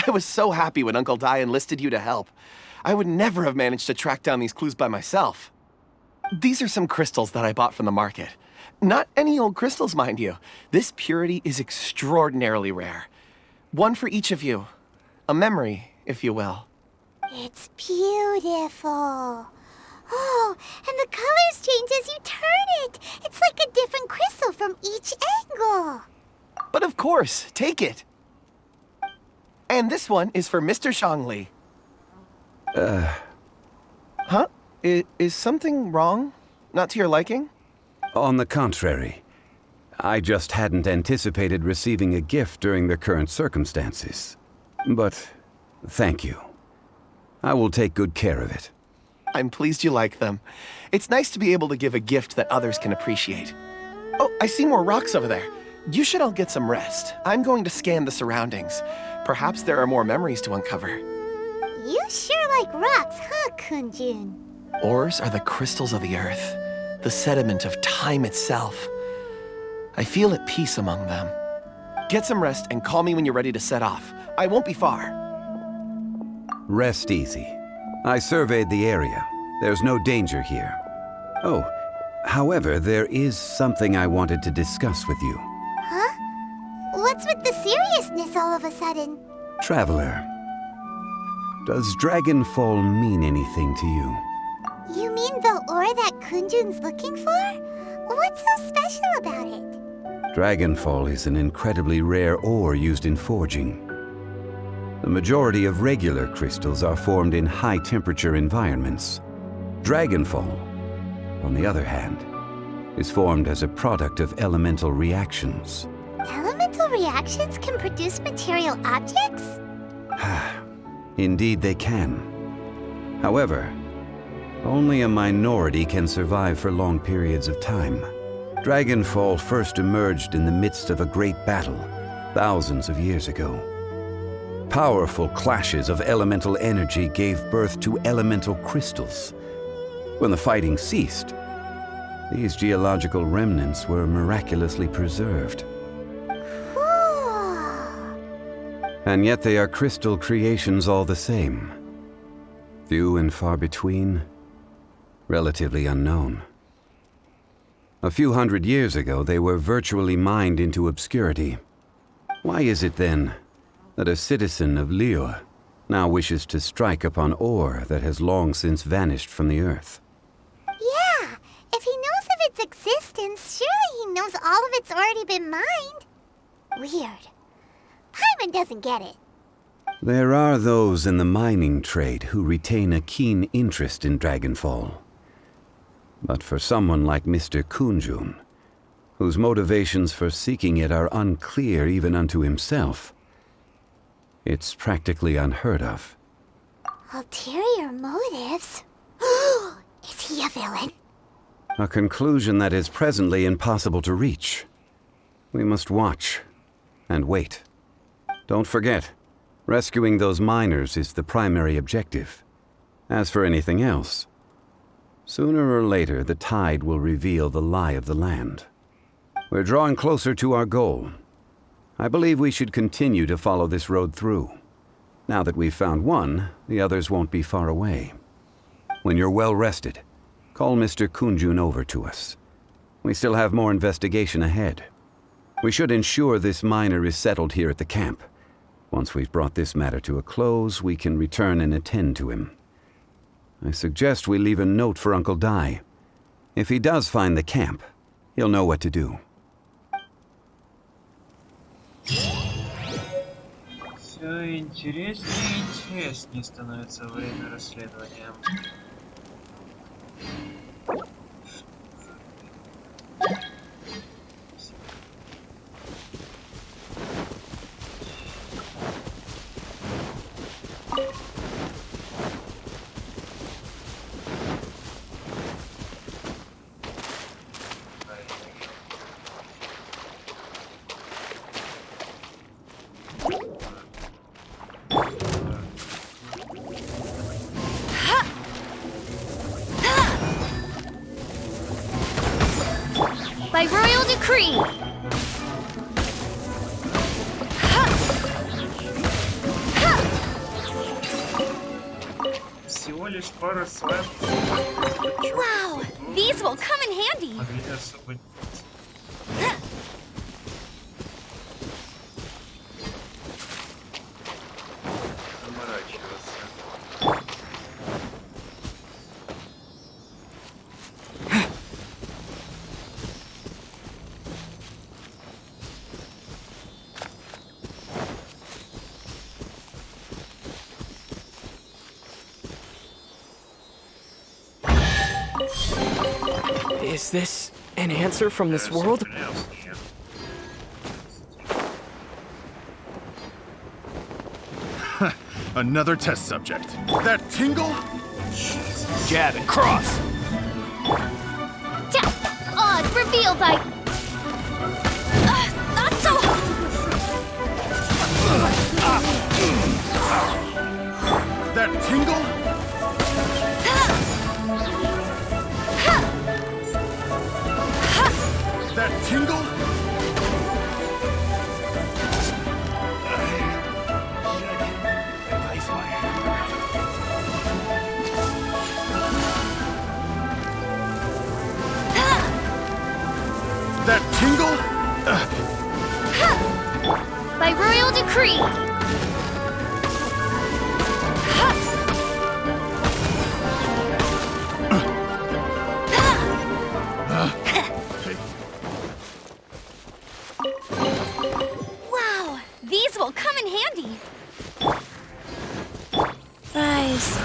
F: I was so happy when Uncle Dai enlisted you to help. I would never have managed to track down these clues by myself. These are some crystals that I bought from the market. Not any old crystals, mind you. This purity is extraordinarily rare. One for each of you. A memory, if you will.
A: It's beautiful. Oh, and the colors change as you turn it. It's like a different crystal from each angle.
F: But of course, take it. And this one is for Mr. Shangli. Huh? Is something wrong? Not to your liking?
E: On the contrary. I just hadn't anticipated receiving a gift during the current circumstances. But thank you. I will take good care of it.
F: I'm pleased you like them. It's nice to be able to give a gift that others can appreciate. Oh, I see more rocks over there. You should all get some rest. I'm going to scan the surroundings. Perhaps there are more memories to uncover.
A: You sure like rocks, huh, Kunjun?
F: Ores are the crystals of the earth, the sediment of time itself. I feel at peace among them. Get some rest and call me when you're ready to set off. I won't be far.
E: Rest easy. I surveyed the area. There's no danger here. Oh, however, there is something I wanted to discuss with you.
A: Huh? What's with the seriousness all of a sudden?
E: Traveler, does Dragonfall mean anything to you?
A: You mean the ore that Kunjun's looking for? What's so special about it?
E: Dragonfall is an incredibly rare ore used in forging. The majority of regular crystals are formed in high-temperature environments. Dragonfall, on the other hand, is formed as a product of elemental reactions.
A: Elemental reactions can produce material objects?
E: Indeed they can. However, only a minority can survive for long periods of time. Dragonfall first emerged in the midst of a great battle, thousands of years ago. Powerful clashes of elemental energy gave birth to elemental crystals. When the fighting ceased, these geological remnants were miraculously preserved.
A: Cool.
E: And yet they are crystal creations all the same. Few and far between, relatively unknown. A few hundred years ago, they were virtually mined into obscurity. Why is it then that a citizen of Liyue now wishes to strike upon ore that has long since vanished from the earth?
A: Yeah, if he knows of its existence, surely he knows all of it's already been mined. Weird. Paimon doesn't get it.
E: There are those in the mining trade who retain a keen interest in Dragonfall. But for someone like Mr. Kunjun, whose motivations for seeking it are unclear even unto himself, it's practically unheard of.
A: Ulterior motives? Is he a villain?
E: A conclusion that is presently impossible to reach. We must watch and wait. Don't forget, rescuing those miners is the primary objective. As for anything else, sooner or later the tide will reveal the lie of the land. We're drawing closer to our goal. I believe we should continue to follow this road through. Now that we've found one, the others won't be far away. When you're well rested, call Mr. Kunjun over to us. We still have more investigation ahead. We should ensure this miner is settled here at the camp. Once we've brought this matter to a close, we can return and attend to him. I suggest we leave a note for Uncle Dai. If he does find the camp, he'll know what to do.
C: Все интереснее и интереснее становится время расследования.
H: By royal decree!
C: Всего лишь пара слайдов.
H: Wow, these will come in handy.
C: Могли особо заморачиваться.
N: Is this an answer from this world?
O: Another test subject. That tingle?
F: Jab and cross!
H: Odds revealed by... not so...
O: That tingle? That tingle? That tingle?
H: By royal decree! Wow, these will come in handy.
B: Rise.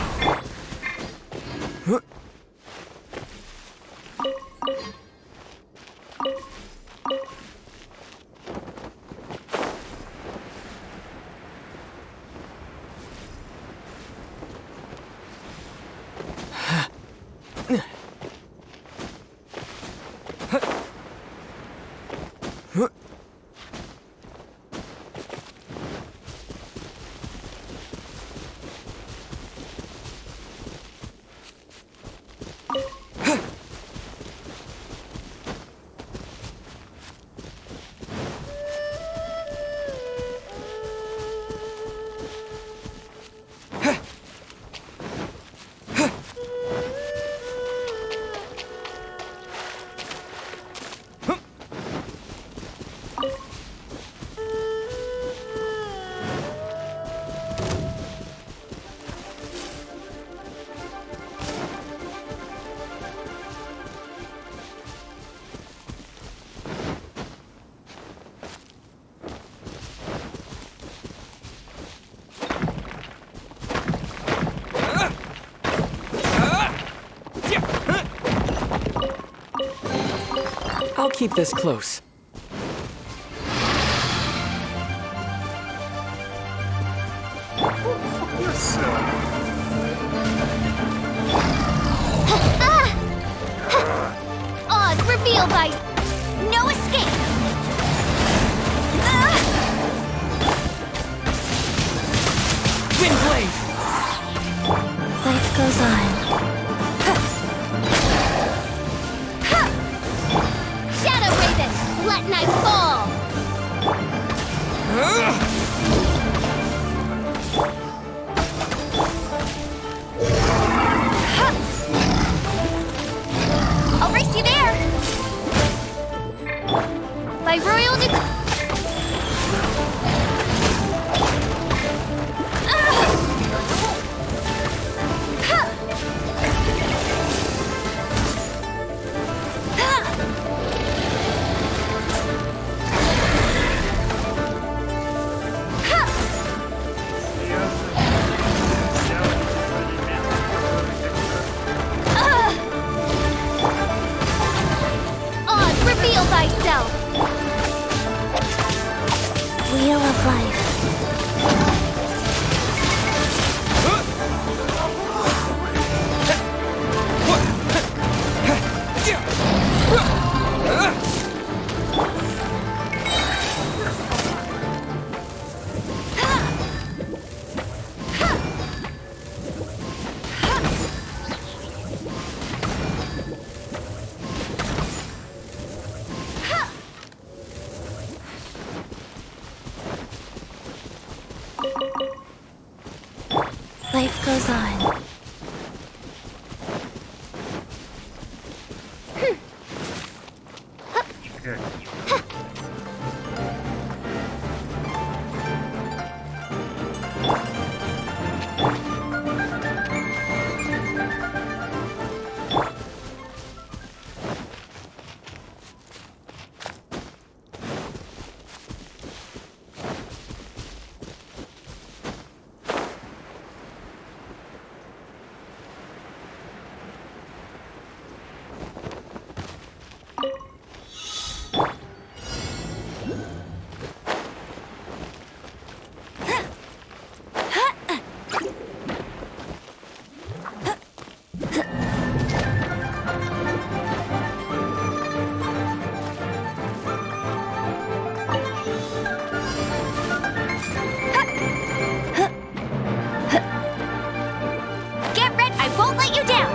N: I'll keep this close.
H: Oz, reveal by... No escape!
J: Wind blade!
B: Life goes on.
H: Shadow Raven, let night fall! I'll race you there! By royal Oz, reveal thyself!
B: Wheel of Life. Life goes on.
H: Get ready, I won't let you down!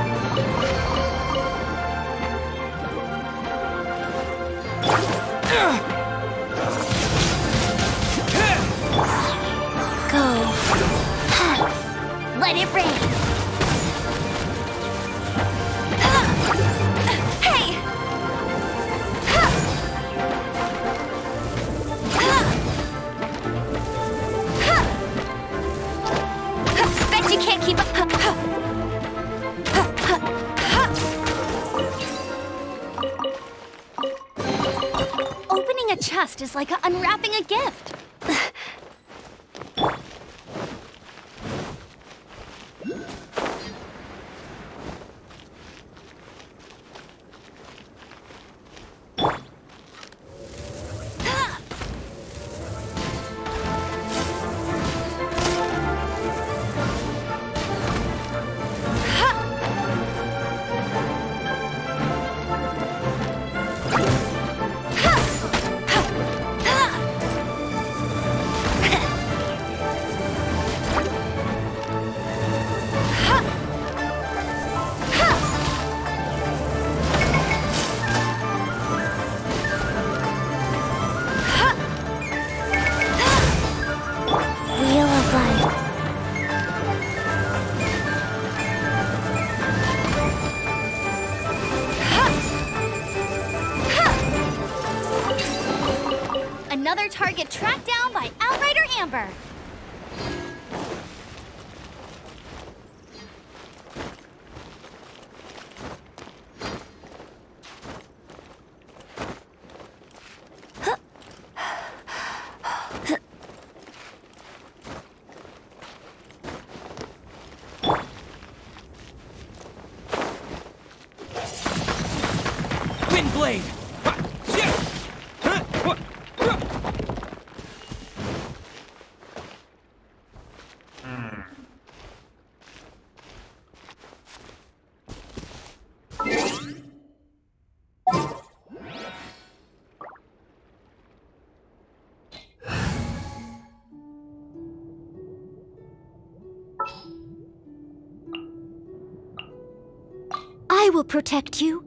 B: Go.
H: Let it rain! Hey! Bet you can't keep up. Opening a chest is like unwrapping a gift.
B: Wheel of Life.
H: Another target tracked down by Outrider Amber.
J: Wind blade!
H: will protect you.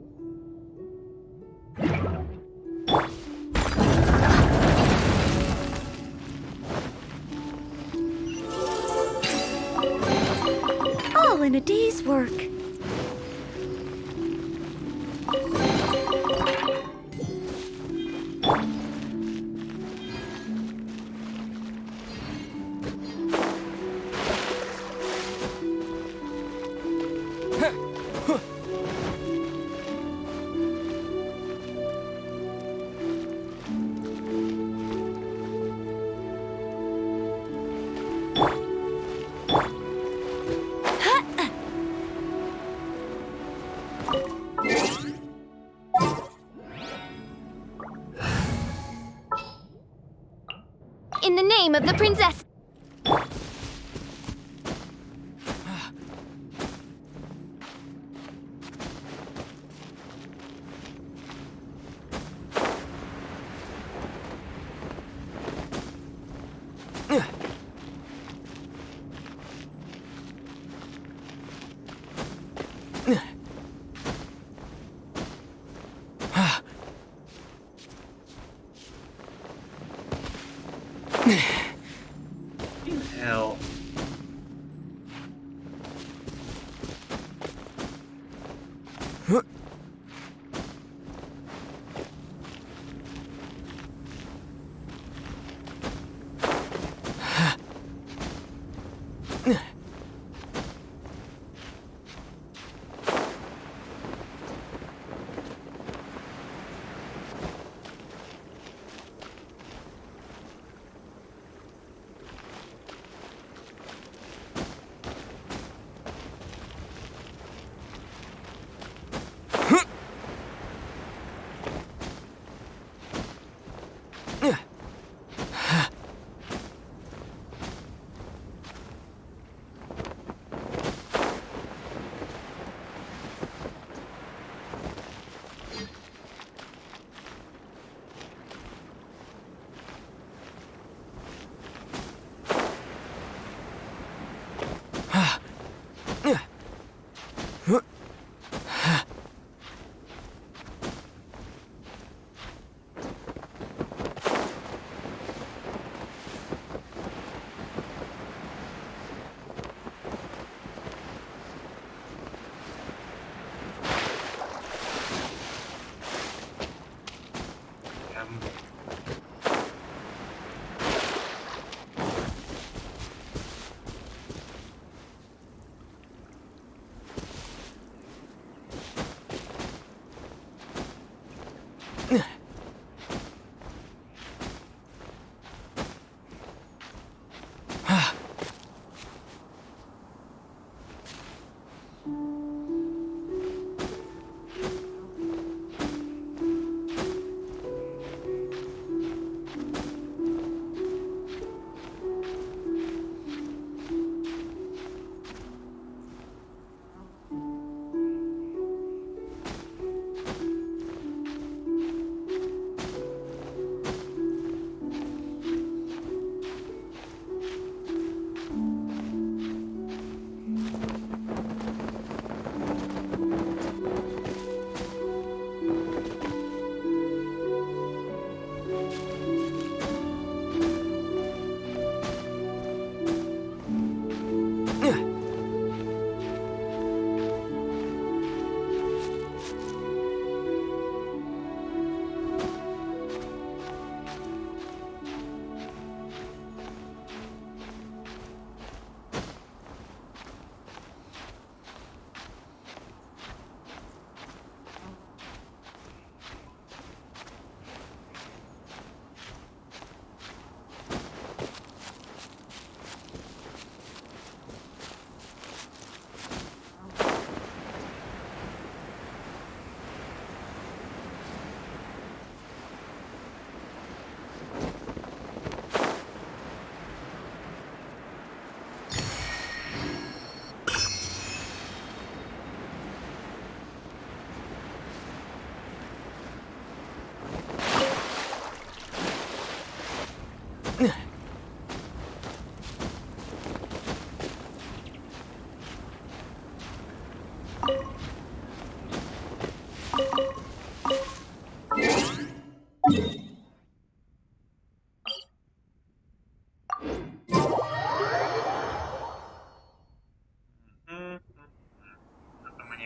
H: All in a day's work. In the name of the princess.
C: Hell.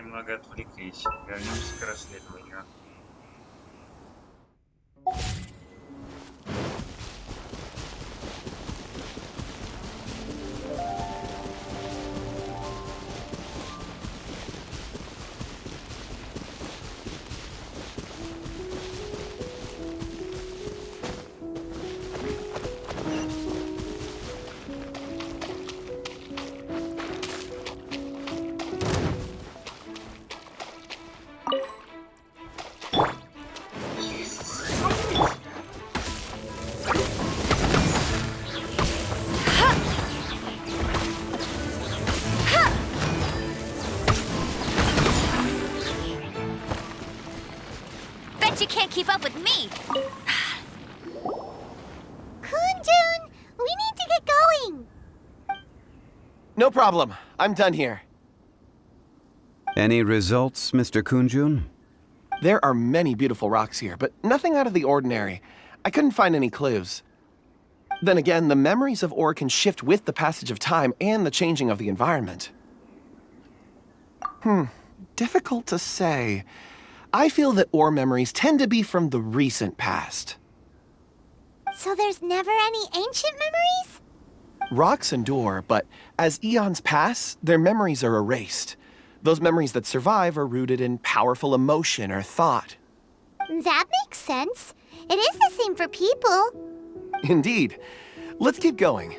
C: немного отвлеклись. Вернемся к расследованию.
H: Bet you can't keep up with me!
A: Kunjun, we need to get going.
F: No problem. I'm done here.
E: Any results, Mr. Kunjun?
F: There are many beautiful rocks here, but nothing out of the ordinary. I couldn't find any clues. Then again, the memories of ore can shift with the passage of time and the changing of the environment. Difficult to say. I feel that ore memories tend to be from the recent past.
A: So there's never any ancient memories?
F: Rocks endure, but as eons pass, their memories are erased. Those memories that survive are rooted in powerful emotion or thought.
A: That makes sense. It is the same for people.
F: Indeed. Let's keep going.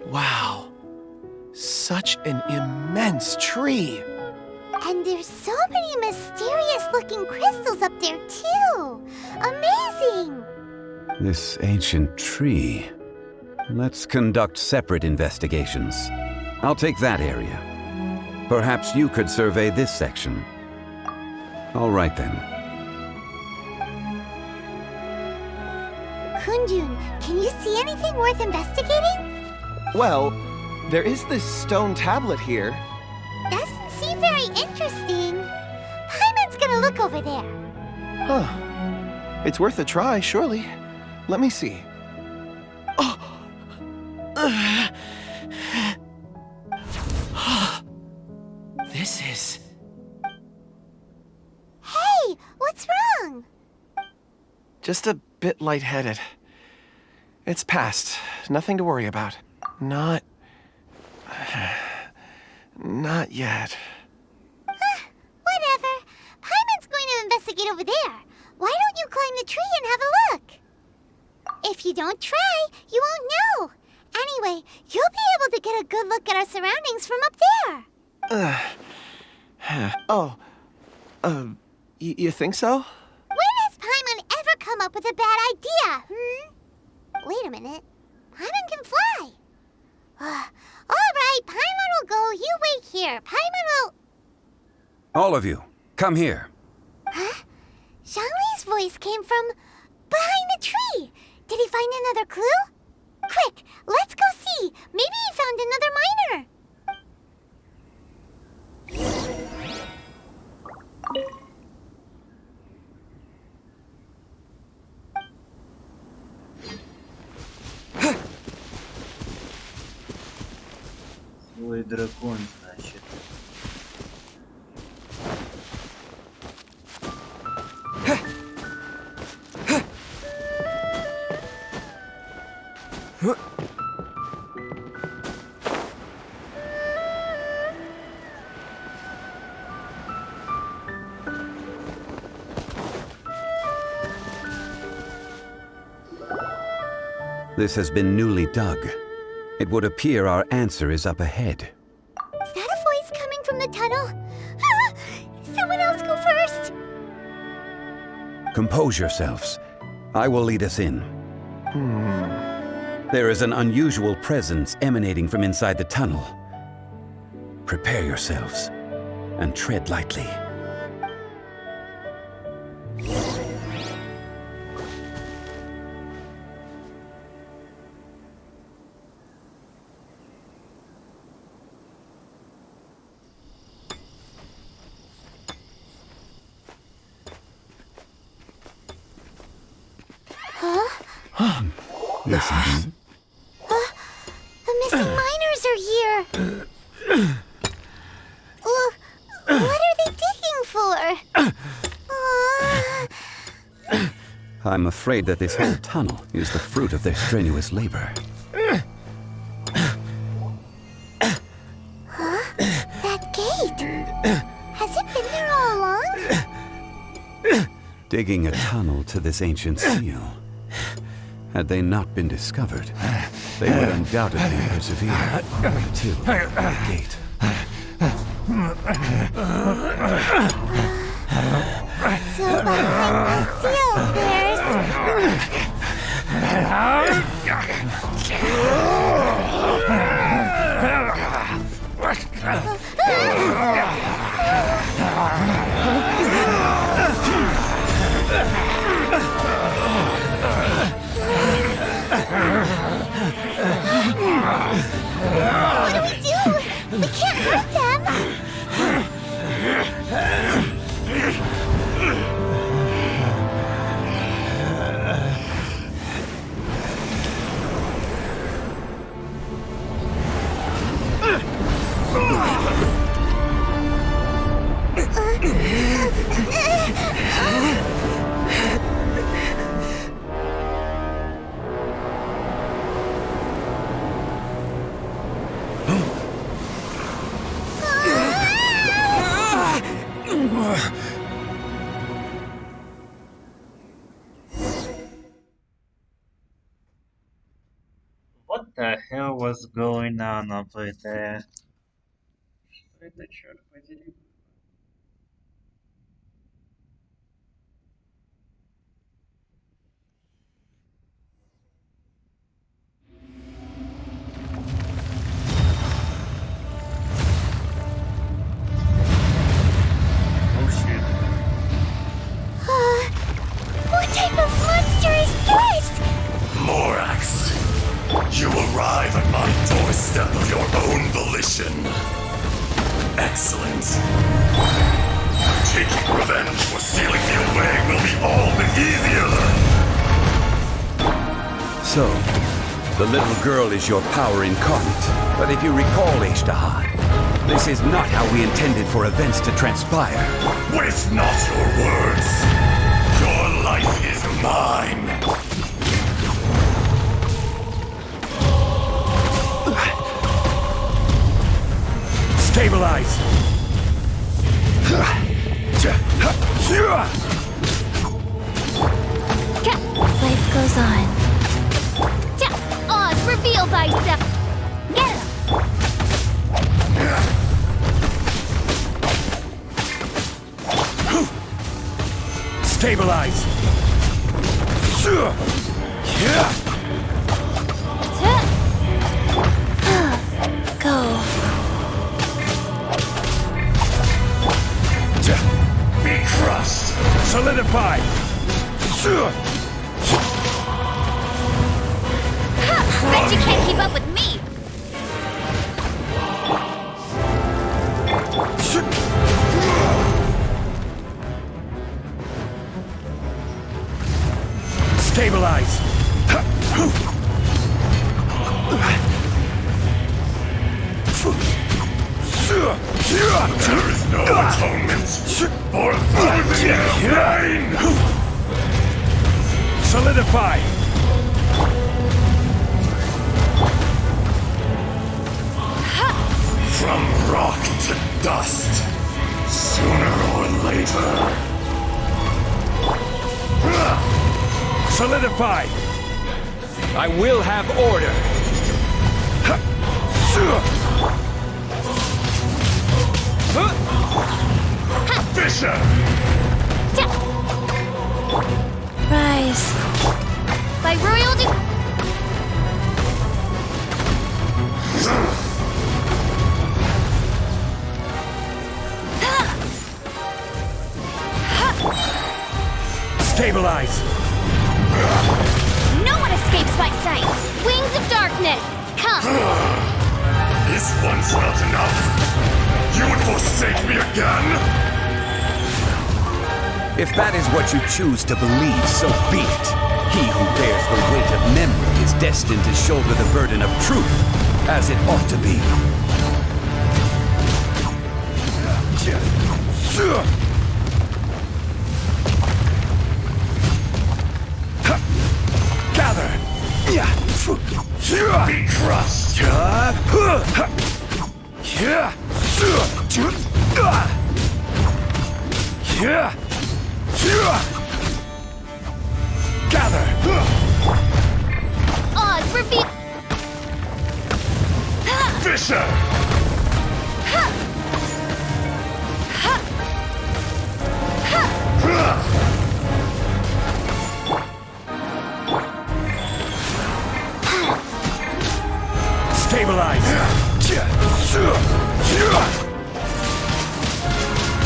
F: Wow. Such an immense tree.
A: And there's so many mysterious-looking crystals up there, too. Amazing!
E: This ancient tree. Let's conduct separate investigations. I'll take that area. Perhaps you could survey this section. All right, then.
A: Kunjun, can you see anything worth investigating?
F: Well, there is this stone tablet here.
A: Doesn't seem very interesting. Paimon's gonna look over there.
F: Huh. It's worth a try, surely. Let me see. Oh! This is...
A: Hey, what's wrong?
F: just a bit lightheaded. It's past. Nothing to worry about. Not yet.
A: Whatever. Paimon's going to investigate over there. Why don't you climb the tree and have a look? If you don't try, you won't know. Anyway, you'll be able to get a good look at our surroundings from up there.
F: You think so?
A: When has Paimon ever come up with a bad idea, Wait a minute. Paimon can fly. All right, Paimon will go. You wait here. Paimon will...
E: All of you, come here.
A: Huh? Zhongli's voice came from behind the tree. Did he find another clue? Quick, let's go see. Maybe he found another miner.
C: Ой, дракон, значит.
E: This has been newly dug. It would appear our answer is up ahead.
A: Is that a voice coming from the tunnel? Someone else go first.
E: Compose yourselves. I will lead us in. There is an unusual presence emanating from inside the tunnel. Prepare yourselves and tread lightly. listen.
A: The missing miners are here. What are they digging for?
E: I'm afraid that this whole tunnel is the fruit of their strenuous labor.
A: That gate. Has it been there all along?
E: Digging a tunnel to this ancient seal. Had they not been discovered, they would undoubtedly persevere to the gate.
A: So behind the seal, What do we do? We can't hurt them.
C: What the hell was going on over there? Что это, черт подери?
A: What type of monster is this?
P: Morax, you arrive at my doorstep of your own volition. Excellent. Taking revenge for sealing me away will be all the easier.
E: So, the little girl is your power incarnate. But if you recall, Аждаха, this is not how we intended for events to transpire.
P: Waste not your words. Your life is mine.
K: Stabilize.
H: Life goes on. Oz, reveal thyself. Get him.
K: Stabilize.
H: Go.
P: Be crushed.
K: Solidify.
H: Bet you can't keep up with me.
K: Stabilize.
P: There is no atonement for thousand years of pain.
K: Solidify.
P: From rock to dust, sooner or later.
K: Solidify. I will have order.
P: Fisher!
H: Rise. By royal
K: Stabilize.
H: No one escapes my sight. Wings of darkness. Come.
P: This one's not enough. You would forsake me again?
E: If that is what you choose to believe, so be it. He who bears the weight of memory is destined to shoulder the burden of truth, as it ought to be. Gather!
P: Be crushed!
E: Gather!
H: Oz, reveal.
P: Fisher!
E: Stabilize!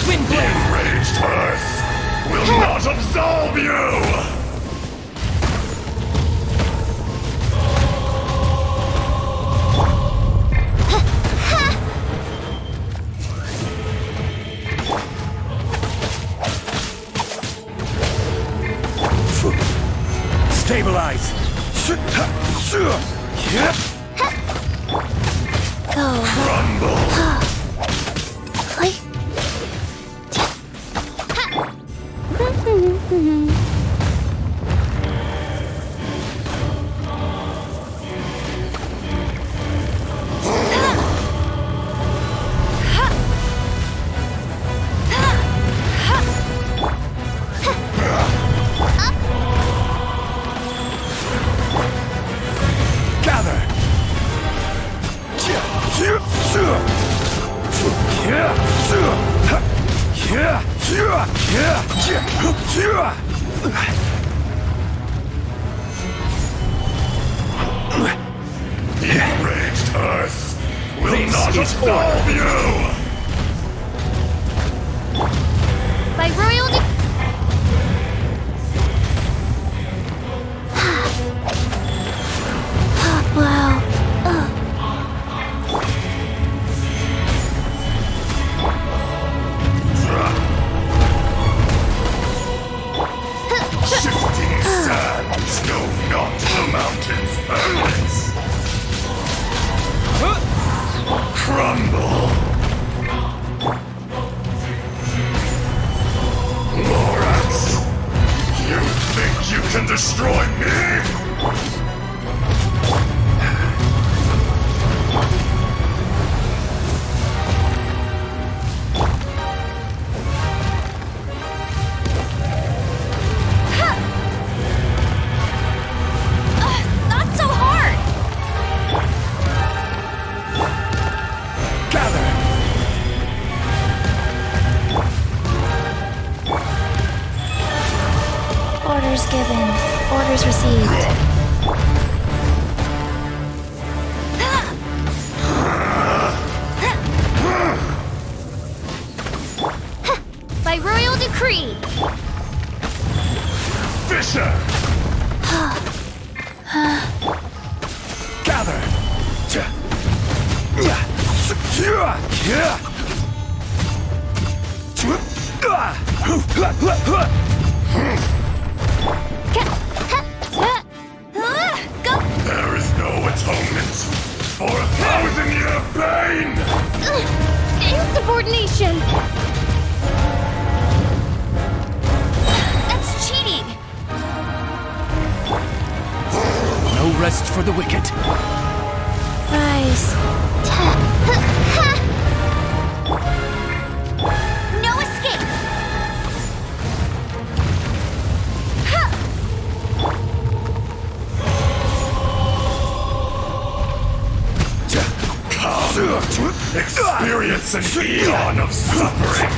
P: Windblade! Enraged Earth will not absolve you!
E: Stabilize!
P: Crumble!
E: Gather!
P: The enraged Earth will not absolve you!
H: By royal
A: Wow.
P: Shifting sands know not the mountain's purpose. Crumble! Lorax! You think you can destroy me?
H: not so hard.
E: Gather!
A: Orders given. Orders received.
H: By royal decree.
P: Fisher!
E: Gather!
H: Go.
P: There is no atonement for 1,000-year pain!
H: Insubordination. That's cheating.
K: No rest for the wicked.
A: Rise.
H: No escape.
P: Experience an eon of suffering!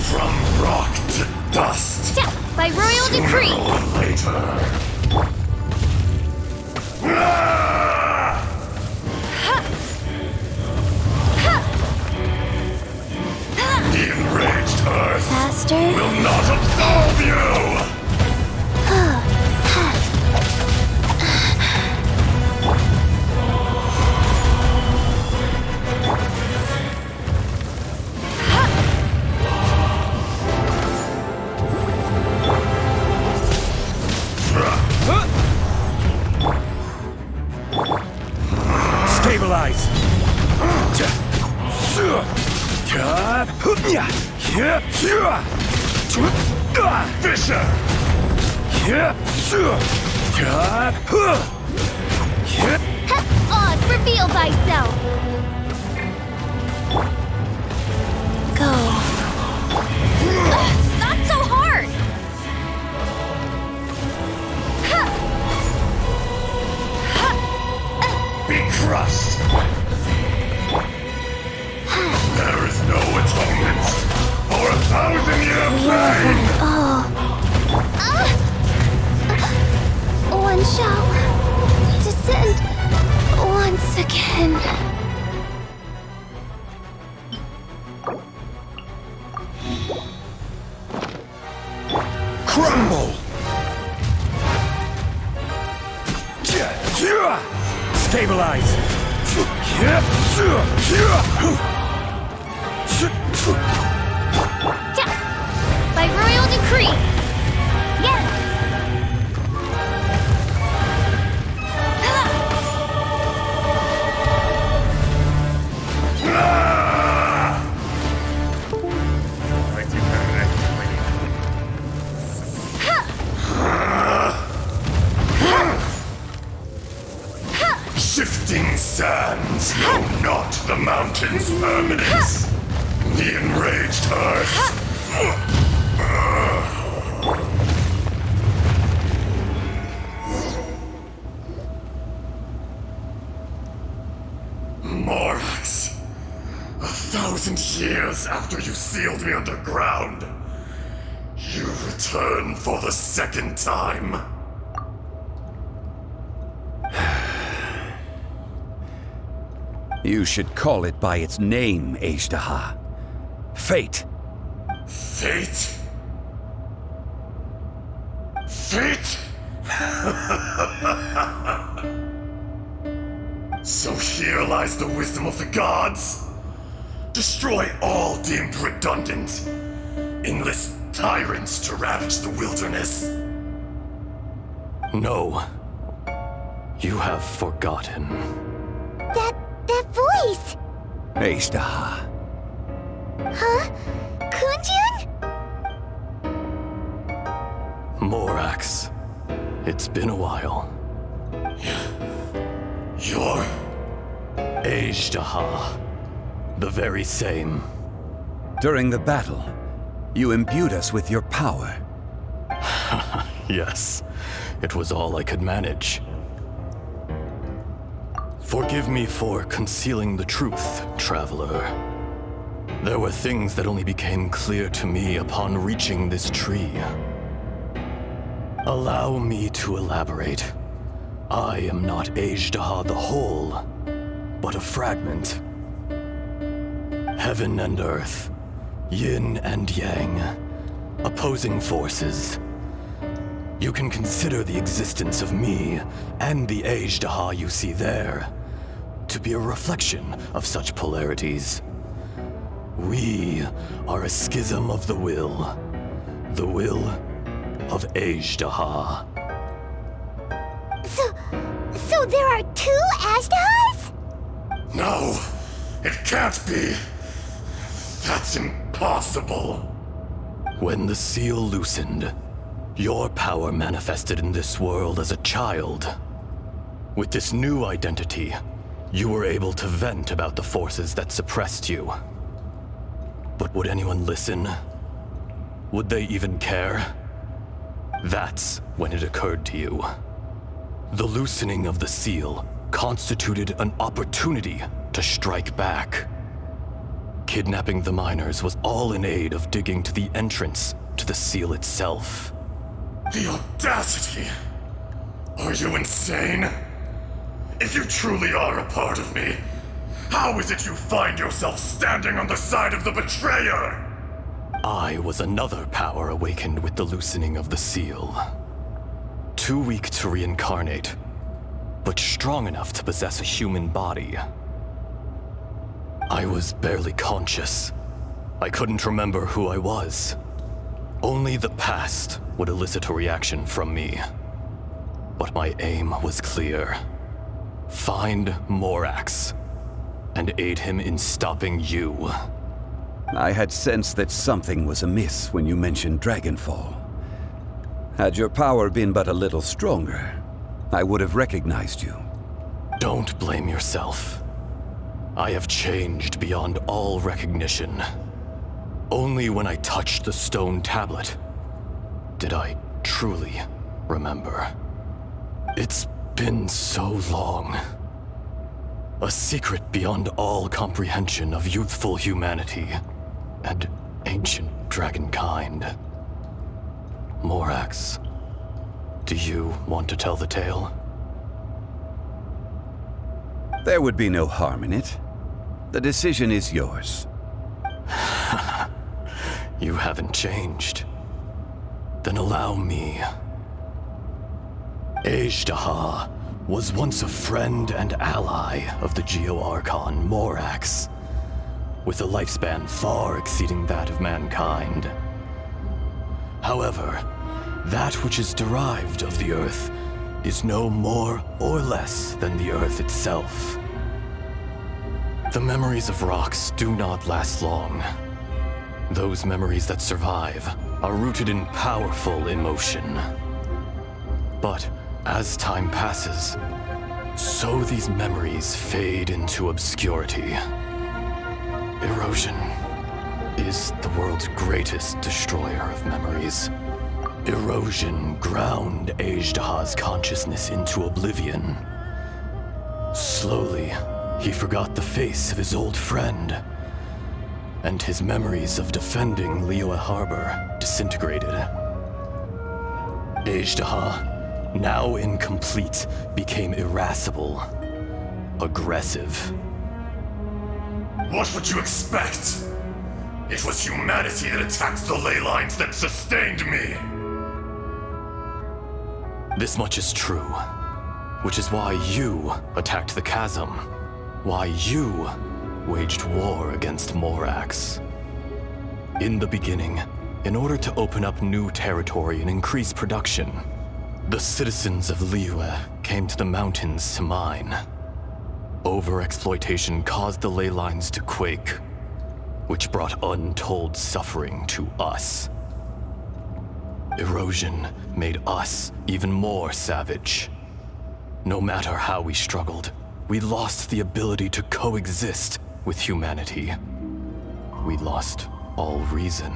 P: From rock to dust!
H: By royal decree!
P: Sooner or later! Ah! The enraged Earth
A: Faster.
P: will not absolve you!
K: Stabilize! Fisher!
H: Oz, reveal thyself!
M: Go.
H: Not so hard!
P: Be crushed! There is no atonement for 1,000-year pain!
H: One shall descend once again.
K: Crumble! Stabilize!
H: By royal decree! Yes!
P: Shifting sands know not the mountain's permanence. The enraged earth. Morax, 1,000 years after you sealed me underground, you return for the second time.
E: You should call it by its name, Аждаха. Fate.
P: Fate? Fate? So here lies the wisdom of the gods. Destroy all deemed redundant. Enlist tyrants to ravage the wilderness.
Q: No. You have forgotten.
A: That voice!
E: Аждаха.
A: Huh? Kunjun?
Q: Morax. It's been a while.
P: You're...
Q: Аждаha. The very same.
E: During the battle, you imbued us with your power.
Q: Yes. It was all I could manage. Forgive me for concealing the truth, traveler. There were things that only became clear to me upon reaching this tree. Allow me to elaborate. I am not Аждаha the whole, but a fragment. Heaven and earth, yin and yang, opposing forces. You can consider the existence of me and the Аждаha you see there to be a reflection of such polarities. We are a schism of the will of Аждаha.
A: So there are two Ajdahas?
P: No, it can't be. That's impossible.
Q: When the seal loosened, your power manifested in this world as a child. With this new identity, you were able to vent about the forces that suppressed you. But would anyone listen? Would they even care? That's when it occurred to you. The loosening of the seal constituted an opportunity to strike back. Kidnapping the miners was all in aid of digging to the entrance to the seal itself.
P: The audacity! Are you insane? If you truly are a part of me, how is it you find yourself standing on the side of the betrayer?
Q: I was another power awakened with the loosening of the seal. Too weak to reincarnate, but strong enough to possess a human body. I was barely conscious. I couldn't remember who I was. Only the past would elicit a reaction from me. But my aim was clear. Find Morax and aid him in stopping you.
E: I had sensed that something was amiss when you mentioned Dragonfall. Had your power been but a little stronger, I would have recognized you.
Q: Don't blame yourself. I have changed beyond all recognition. Only when I touched the stone tablet did I truly remember. It's been so long. A secret beyond all comprehension of youthful humanity and ancient dragonkind. Morax, do you want to tell the tale?
E: There would be no harm in it. The decision is yours.
Q: You haven't changed. Then allow me. Ajdaha was once a friend and ally of the Geo-Archon Morax, with a lifespan far exceeding that of mankind. However, that which is derived of the Earth is no more or less than the Earth itself. The memories of rocks do not last long. Those memories that survive are rooted in powerful emotion. But as time passes, so these memories fade into obscurity. Erosion is the world's greatest destroyer of memories. Erosion ground Ajdaha's consciousness into oblivion. Slowly, he forgot the face of his old friend, and his memories of defending Liyue Harbor disintegrated. Ajdaha, now incomplete, became irascible, aggressive.
P: What would you expect? It was humanity that attacked the ley lines that sustained me.
Q: This much is true, which is why you attacked the chasm, why you waged war against Morax. In the beginning, in order to open up new territory and increase production, the citizens of Liyue came to the mountains to mine. Overexploitation caused the ley lines to quake, which brought untold suffering to us. Erosion made us even more savage. No matter how we struggled, we lost the ability to coexist with humanity. We lost all reason.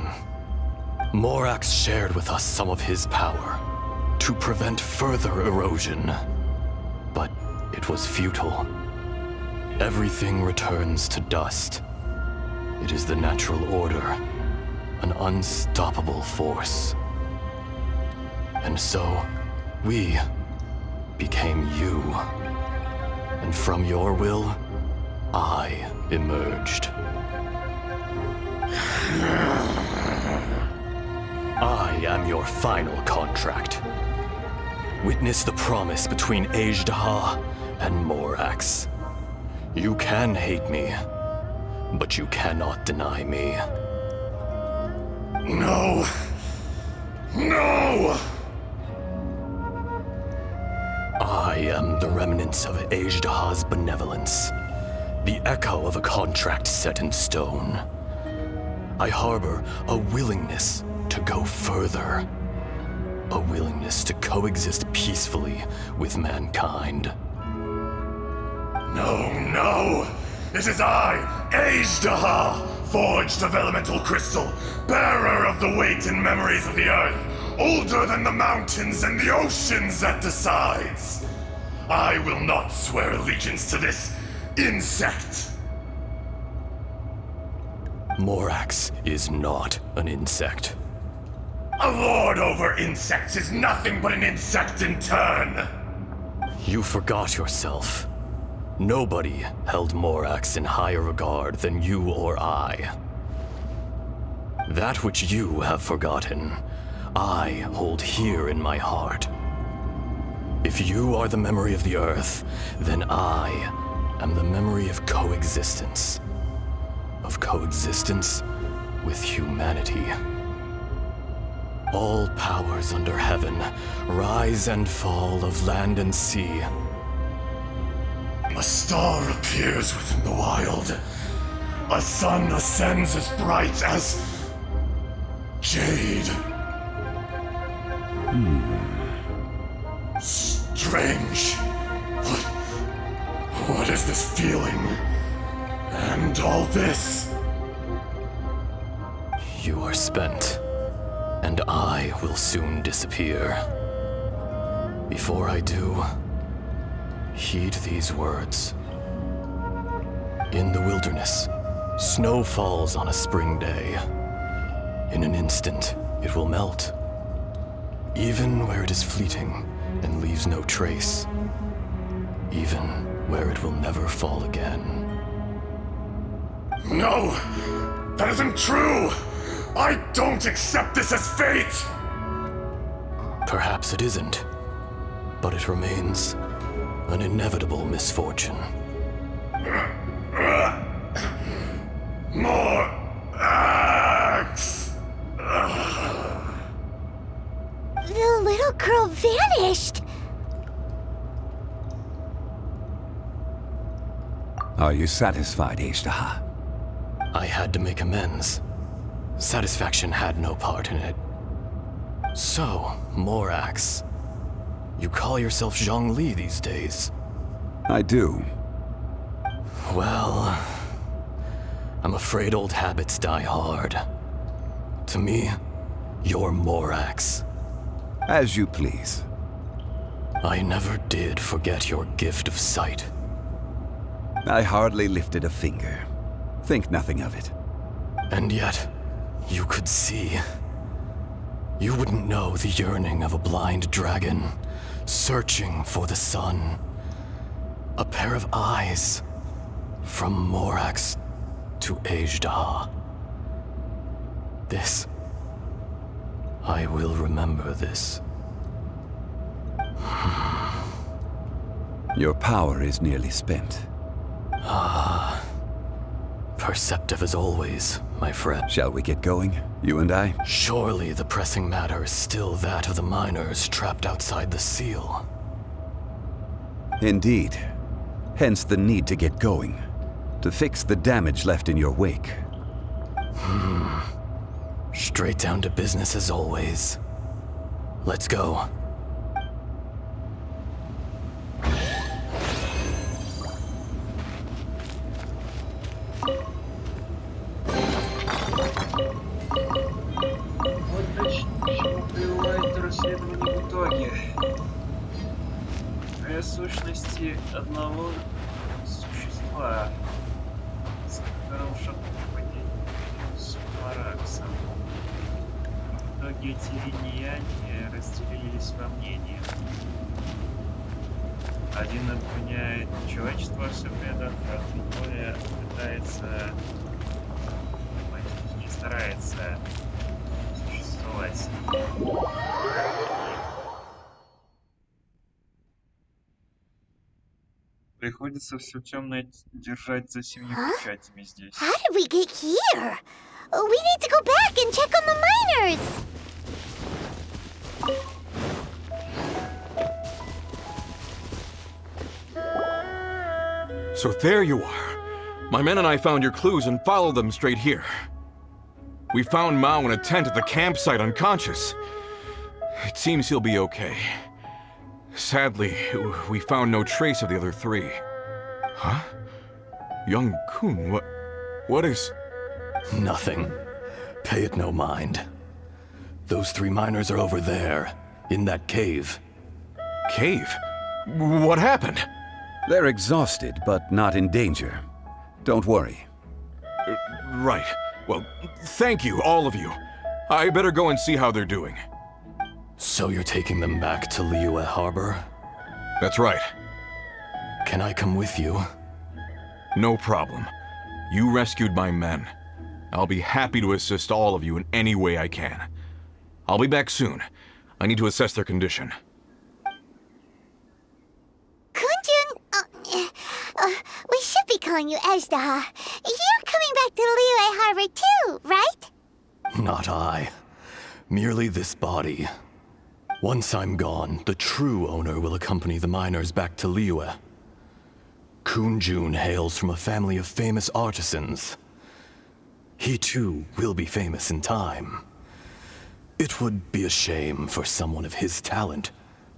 Q: Morax shared with us some of his power to prevent further erosion, but it was futile. Everything returns to dust. It is the natural order, an unstoppable force. And so, we became you. And from your will, I emerged. I am your final contract. Witness the promise between Ajdaha and Morax. You can hate me, but you cannot deny me.
P: No! No!
Q: I am the remnants of Ajdaha's benevolence, the echo of a contract set in stone. I harbor a willingness to go further, a willingness to coexist peacefully with mankind.
P: No, no! It is I, Ajdaha, forged of elemental crystal, bearer of the weight and memories of the earth, older than the mountains and the oceans that decides. I will not swear allegiance to this insect.
Q: Morax is not an insect.
P: A lord over insects is nothing but an insect in turn.
Q: You forgot yourself. Nobody held Morax in higher regard than you or I. That which you have forgotten, I hold here in my heart. If you are the memory of the Earth, then I am the memory of coexistence. Of coexistence with humanity. All powers under heaven, rise and fall of land and sea.
P: A star appears within the wild. A sun ascends as bright as jade. Strange. What is this feeling? And all this?
Q: You are spent, and I will soon disappear. Before I do, heed these words. In the wilderness, snow falls on a spring day. In an instant, it will melt, even where it is fleeting and leaves no trace, even where it will never fall again.
P: No! That isn't true! I don't accept this as fate!
Q: Perhaps it isn't, but it remains an inevitable misfortune.
P: More axe!
A: The little girl vanished!
E: Are you satisfied, Аждаха?
Q: I had to make amends. Satisfaction had no part in it. So, Morax, you call yourself Zhongli these days?
E: I do.
Q: Well, I'm afraid old habits die hard. To me, you're Morax.
E: As you please.
Q: I never did forget your gift of sight.
E: I hardly lifted a finger. Think nothing of it.
Q: And yet, you could see. You wouldn't know the yearning of a blind dragon, searching for the sun. A pair of eyes, from Morax to Ajdah. This. I will remember this.
E: Your power is nearly spent.
Q: Ah. Perceptive as always, my friend.
E: Shall we get going, you and I?
Q: Surely the pressing matter is still that of the miners trapped outside the seal.
E: Indeed. Hence the need to get going. To fix the damage left in your wake.
Q: Straight down to business as always. Let's go.
C: Вот к чему приводит расследование в итоге. О сущности одного существа, с которым шапкой с Мараксом. В итоге эти линияне разделились во мнениях. Один обвиняет человечество в всех бедах, а другой пытается, не старается существовать. Приходится все темное держать за семью печатями здесь.
A: How did we get here? We need to go back and check on the miners!
D: So there you are. My men and I found your clues and followed them straight here. We found Mao in a tent at the campsite unconscious. It seems he'll be okay. Sadly, we found no trace of the other three. Huh? Young Kun, what is...
Q: Nothing. Pay it no mind. Those three miners are over there, in that cave.
D: Cave? What happened?
E: They're exhausted, but not in danger. Don't worry.
D: Right. Well, thank you, all of you. I better go and see how they're doing.
Q: So you're taking them back to Liyue Harbor?
D: That's right.
Q: Can I come with you?
D: No problem. You rescued my men. I'll be happy to assist all of you in any way I can. I'll be back soon. I need to assess their condition.
A: Kunjun, we should be calling you Аждаха. You're coming back to Liyue Harbor too, right?
Q: Not I. Merely this body. Once I'm gone, the true owner will accompany the miners back to Liyue. Kunjun hails from a family of famous artisans. He too will be famous in time. It would be a shame for someone of his talent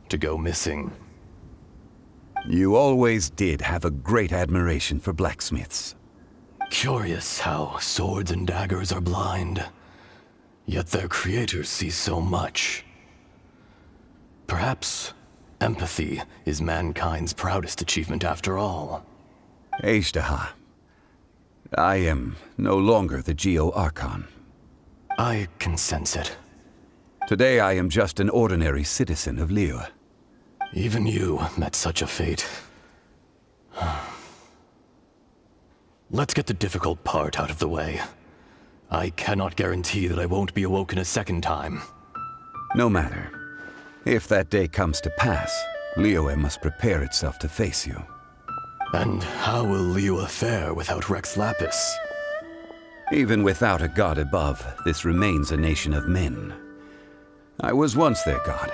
Q: to go missing.
E: You always did have a great admiration for blacksmiths.
Q: Curious how swords and daggers are blind, yet their creators see so much. Perhaps empathy is mankind's proudest achievement after all.
E: Аждаха, I am no longer the Geo-Archon.
Q: I can sense it.
E: Today I am just an ordinary citizen of Liyue.
Q: Even you met such a fate. Let's get the difficult part out of the way. I cannot guarantee that I won't be awoken a second time.
E: No matter. If that day comes to pass, Liyue must prepare itself to face you.
Q: And how will Liyue fare without Rex Lapis?
E: Even without a god above, this remains a nation of men. I was once their god.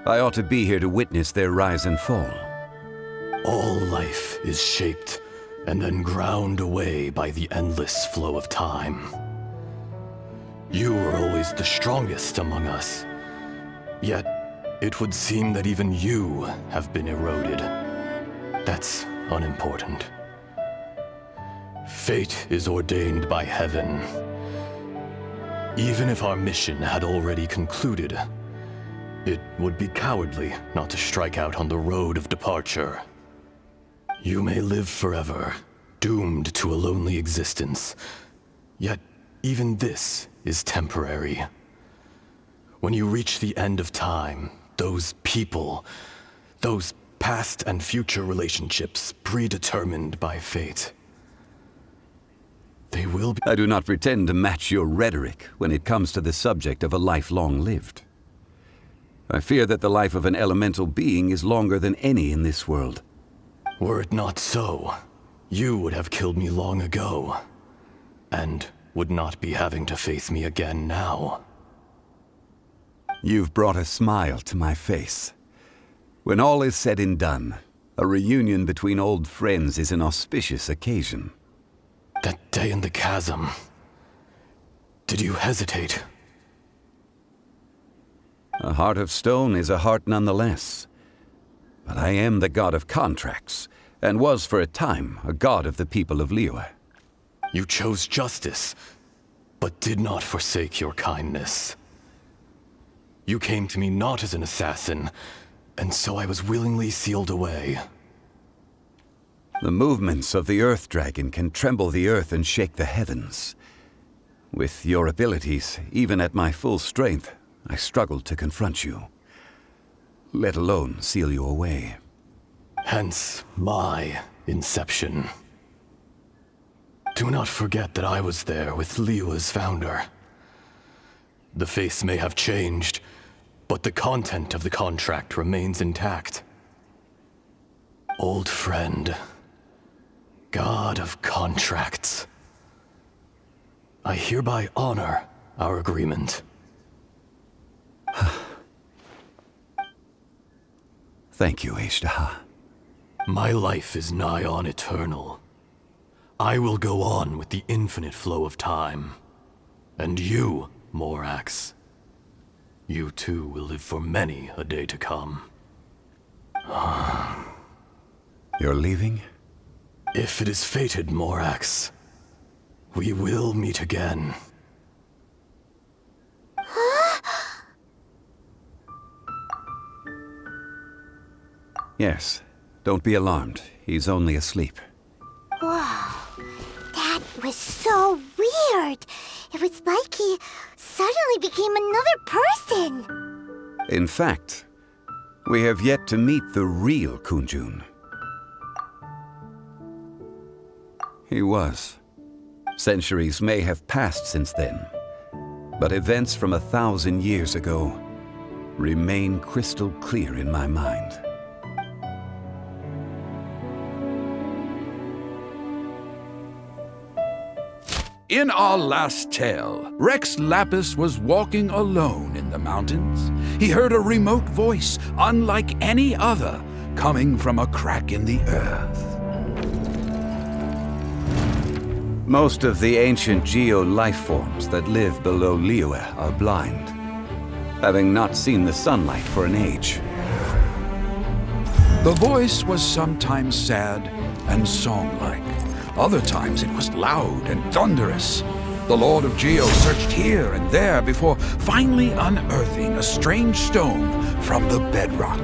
E: I ought to be here to witness their rise and fall.
Q: All life is shaped and then ground away by the endless flow of time. You were always the strongest among us. Yet, it would seem that even you have been eroded. That's unimportant. Fate is ordained by heaven. Even if our mission had already concluded, it would be cowardly not to strike out on the road of departure. You may live forever, doomed to a lonely existence. Yet, even this is temporary. When you reach the end of time, those people, those past and future relationships predetermined by fate, they will be—
E: I do not pretend to match your rhetoric when it comes to the subject of a life long lived. I fear that the life of an elemental being is longer than any in this world.
Q: Were it not so, you would have killed me long ago, and would not be having to face me again now.
E: You've brought a smile to my face. When all is said and done, a reunion between old friends is an auspicious occasion.
Q: That day in the chasm, did you hesitate?
E: A heart of stone is a heart nonetheless. But I am the god of contracts, and was for a time a god of the people of Liyue.
Q: You chose justice, but did not forsake your kindness. You came to me not as an assassin, and so I was willingly sealed away.
E: The movements of the Earth Dragon can tremble the earth and shake the heavens. With your abilities, even at my full strength, I struggled to confront you, let alone seal you away.
Q: Hence my inception. Do not forget that I was there with Liyue's founder. The face may have changed, but the content of the contract remains intact. Old friend, god of contracts, I hereby honor our agreement.
E: Thank you, Аждаха.
Q: My life is nigh on eternal. I will go on with the infinite flow of time. And you, Morax, you too will live for many a day to come.
E: You're leaving?
Q: If it is fated, Morax, we will meet again.
E: Yes. Don't be alarmed. He's only asleep.
A: Whoa. That was so weird. It was like he suddenly became another person.
E: In fact, we have yet to meet the real Kunjun. He was. Centuries may have passed since then, but events from 1,000 years ago remain crystal clear in my mind.
R: In our last tale, Rex Lapis was walking alone in the mountains. He heard a remote voice, unlike any other, coming from a crack in the earth.
E: Most of the ancient geo life forms that live below Liyue are blind, having not seen the sunlight for an age.
R: The voice was sometimes sad and song-like. Other times it was loud and thunderous. The Lord of Geo searched here and there before finally unearthing a strange stone from the bedrock.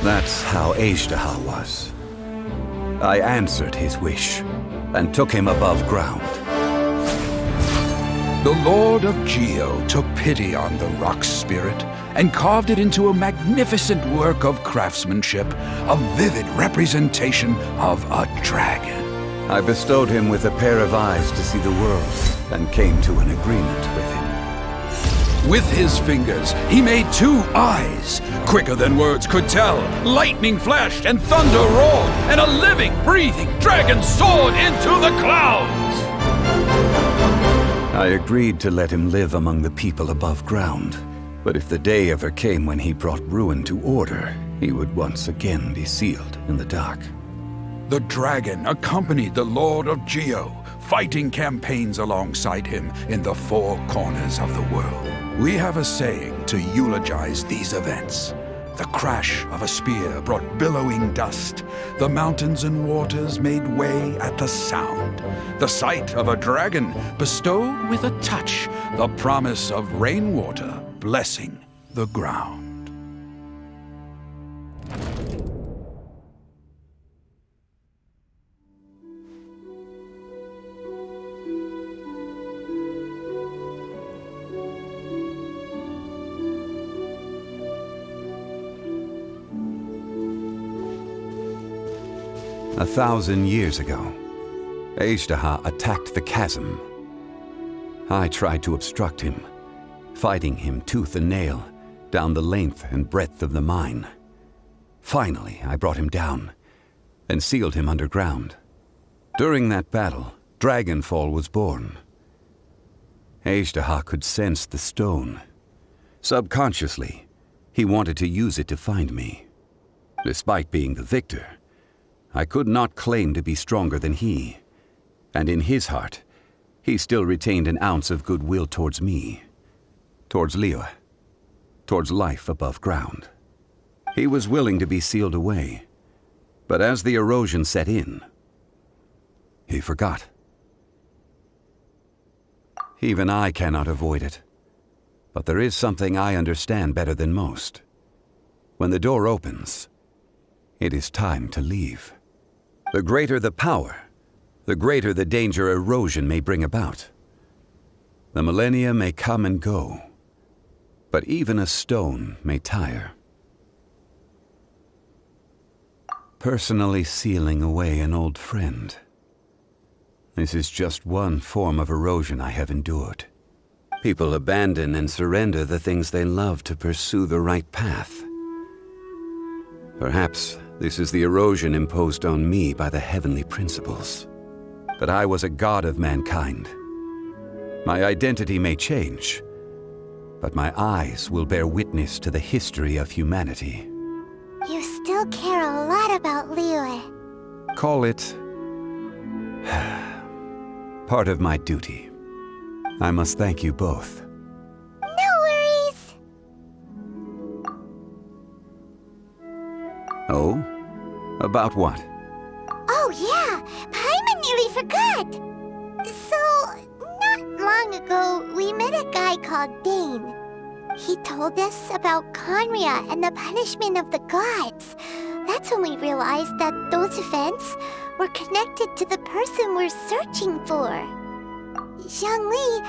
E: That's how Аждаха was. I answered his wish and took him above ground.
R: The Lord of Geo took pity on the rock spirit and carved it into a magnificent work of craftsmanship, a vivid representation of a dragon.
E: I bestowed him with a pair of eyes to see the world and came to an agreement with him.
R: With his fingers, he made 2 eyes. Quicker than words could tell, lightning flashed and thunder roared, and a living, breathing dragon soared into the clouds!
E: I agreed to let him live among the people above ground. But if the day ever came when he brought ruin to order, he would once again be sealed in the dark.
R: The dragon accompanied the Lord of Geo, fighting campaigns alongside him in the 4 corners of the world. We have a saying to eulogize these events. The crash of a spear brought billowing dust. The mountains and waters made way at the sound. The sight of a dragon bestowed with a touch the promise of rainwater blessing the ground.
E: A 1,000 years ago, Аждаха attacked the chasm. I tried to obstruct him, fighting him tooth and nail down the length and breadth of the mine. Finally, I brought him down and sealed him underground. During that battle, Dragonfall was born. Аждаха could sense the stone. Subconsciously, he wanted to use it to find me. Despite being the victor, I could not claim to be stronger than he, and in his heart, he still retained an ounce of goodwill towards me, towards Liyue, towards life above ground. He was willing to be sealed away, but as the erosion set in, he forgot. Even I cannot avoid it, but there is something I understand better than most. When the door opens, it is time to leave. The greater the power, the greater the danger erosion may bring about. The millennia may come and go, but even a stone may tire. Personally sealing away an old friend. This is just one form of erosion I have endured. People abandon and surrender the things they love to pursue the right path. Perhaps this is the erosion imposed on me by the heavenly principles. But I was a god of mankind. My identity may change, but my eyes will bear witness to the history of humanity.
A: You still care a lot about Liyue.
E: Call it part of my duty. I must thank you both.
A: No worries.
E: Oh? About what?
A: Oh yeah, Paimon nearly forgot. So, not long ago, we met a guy called Dane. He told us about Conria and the punishment of the gods. That's when we realized that those events were connected to the person we're searching for. Zhongli,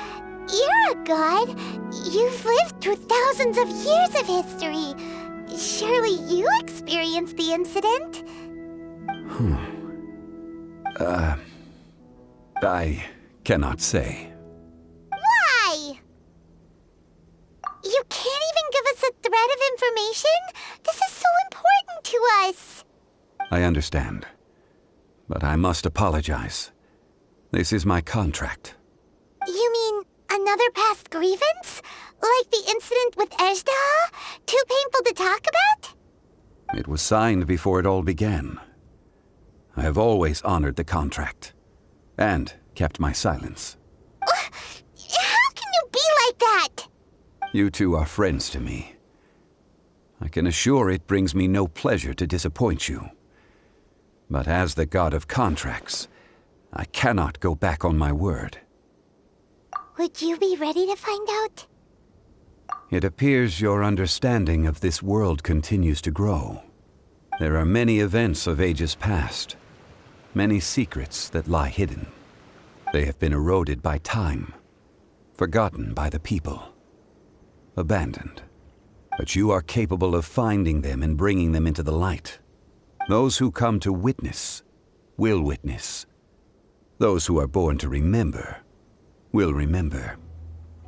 A: you're a god. You've lived through thousands of years of history. Surely you experienced the incident?
E: I cannot say.
A: Why? You can't even give us a thread of information? This is so important to us.
E: I understand. But I must apologize. This is my contract.
A: You mean another past grievance? Like the incident with Аждаха? Too painful to talk about?
E: It was signed before it all began. I have always honored the contract. and kept my silence.
A: How can you be like that?
E: You two are friends to me. I can assure it brings me no pleasure to disappoint you. But as the god of contracts, I cannot go back on my word.
A: Would you be ready to find out?
E: It appears your understanding of this world continues to grow. There are many events of ages past, many secrets that lie hidden. They have been eroded by time, forgotten by the people, abandoned. But you are capable of finding them and bringing them into the light. Those who come to witness will witness. Those who are born to remember will remember.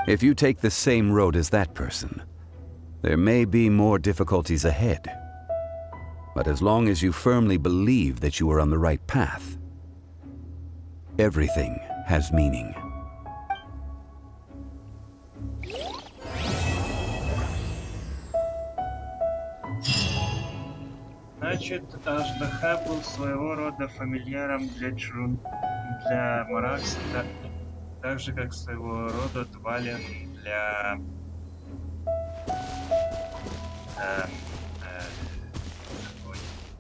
E: If you take the same road as that person, there may be more difficulties ahead. But as long as you firmly believe that you are on the right path, everything has meaning.
C: Значит, Аждаха был своего рода фамильяром для Маракса, так же, как своего рода Двалин для...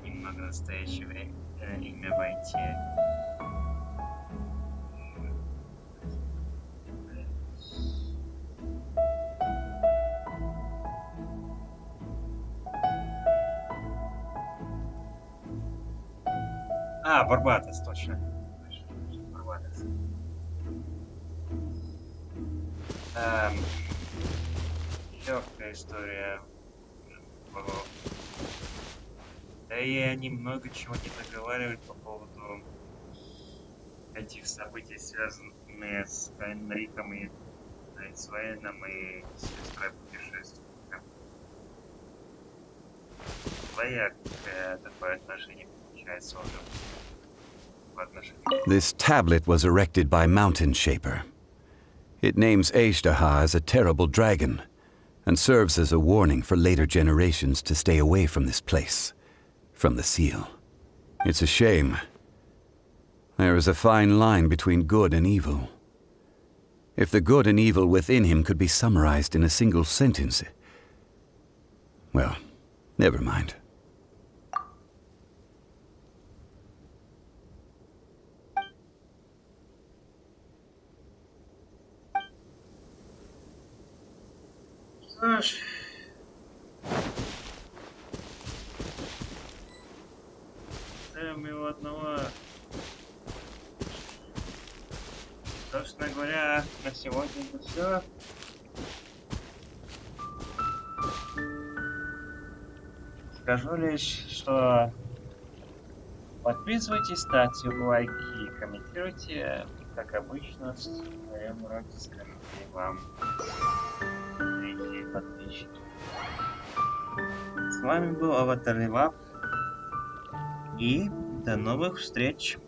C: немного настоящее время, имя войти. Барбатос, точно. Барбатос. Легкая история богов. Да и они много чего не договаривают по поводу этих событий, связанных с Энриком и Свеном и сестрой путешественника. Двоякое такое отношение получается уже.
E: This tablet was erected by Mountain Shaper. It names Аждаха as a terrible dragon, and serves as a warning for later generations to stay away from this place, from the seal. It's a shame. There is a fine line between good and evil. If the good and evil within him could be summarized in a single sentence... Well, never mind.
C: Знаешь, ставим его одного. Собственно говоря, на сегодня это все. Скажу лишь, что подписывайтесь, ставьте лайки, комментируйте, как обычно, в своем роде скажу и вам. Подписчики. С вами был Аватар Глава, и до новых встреч!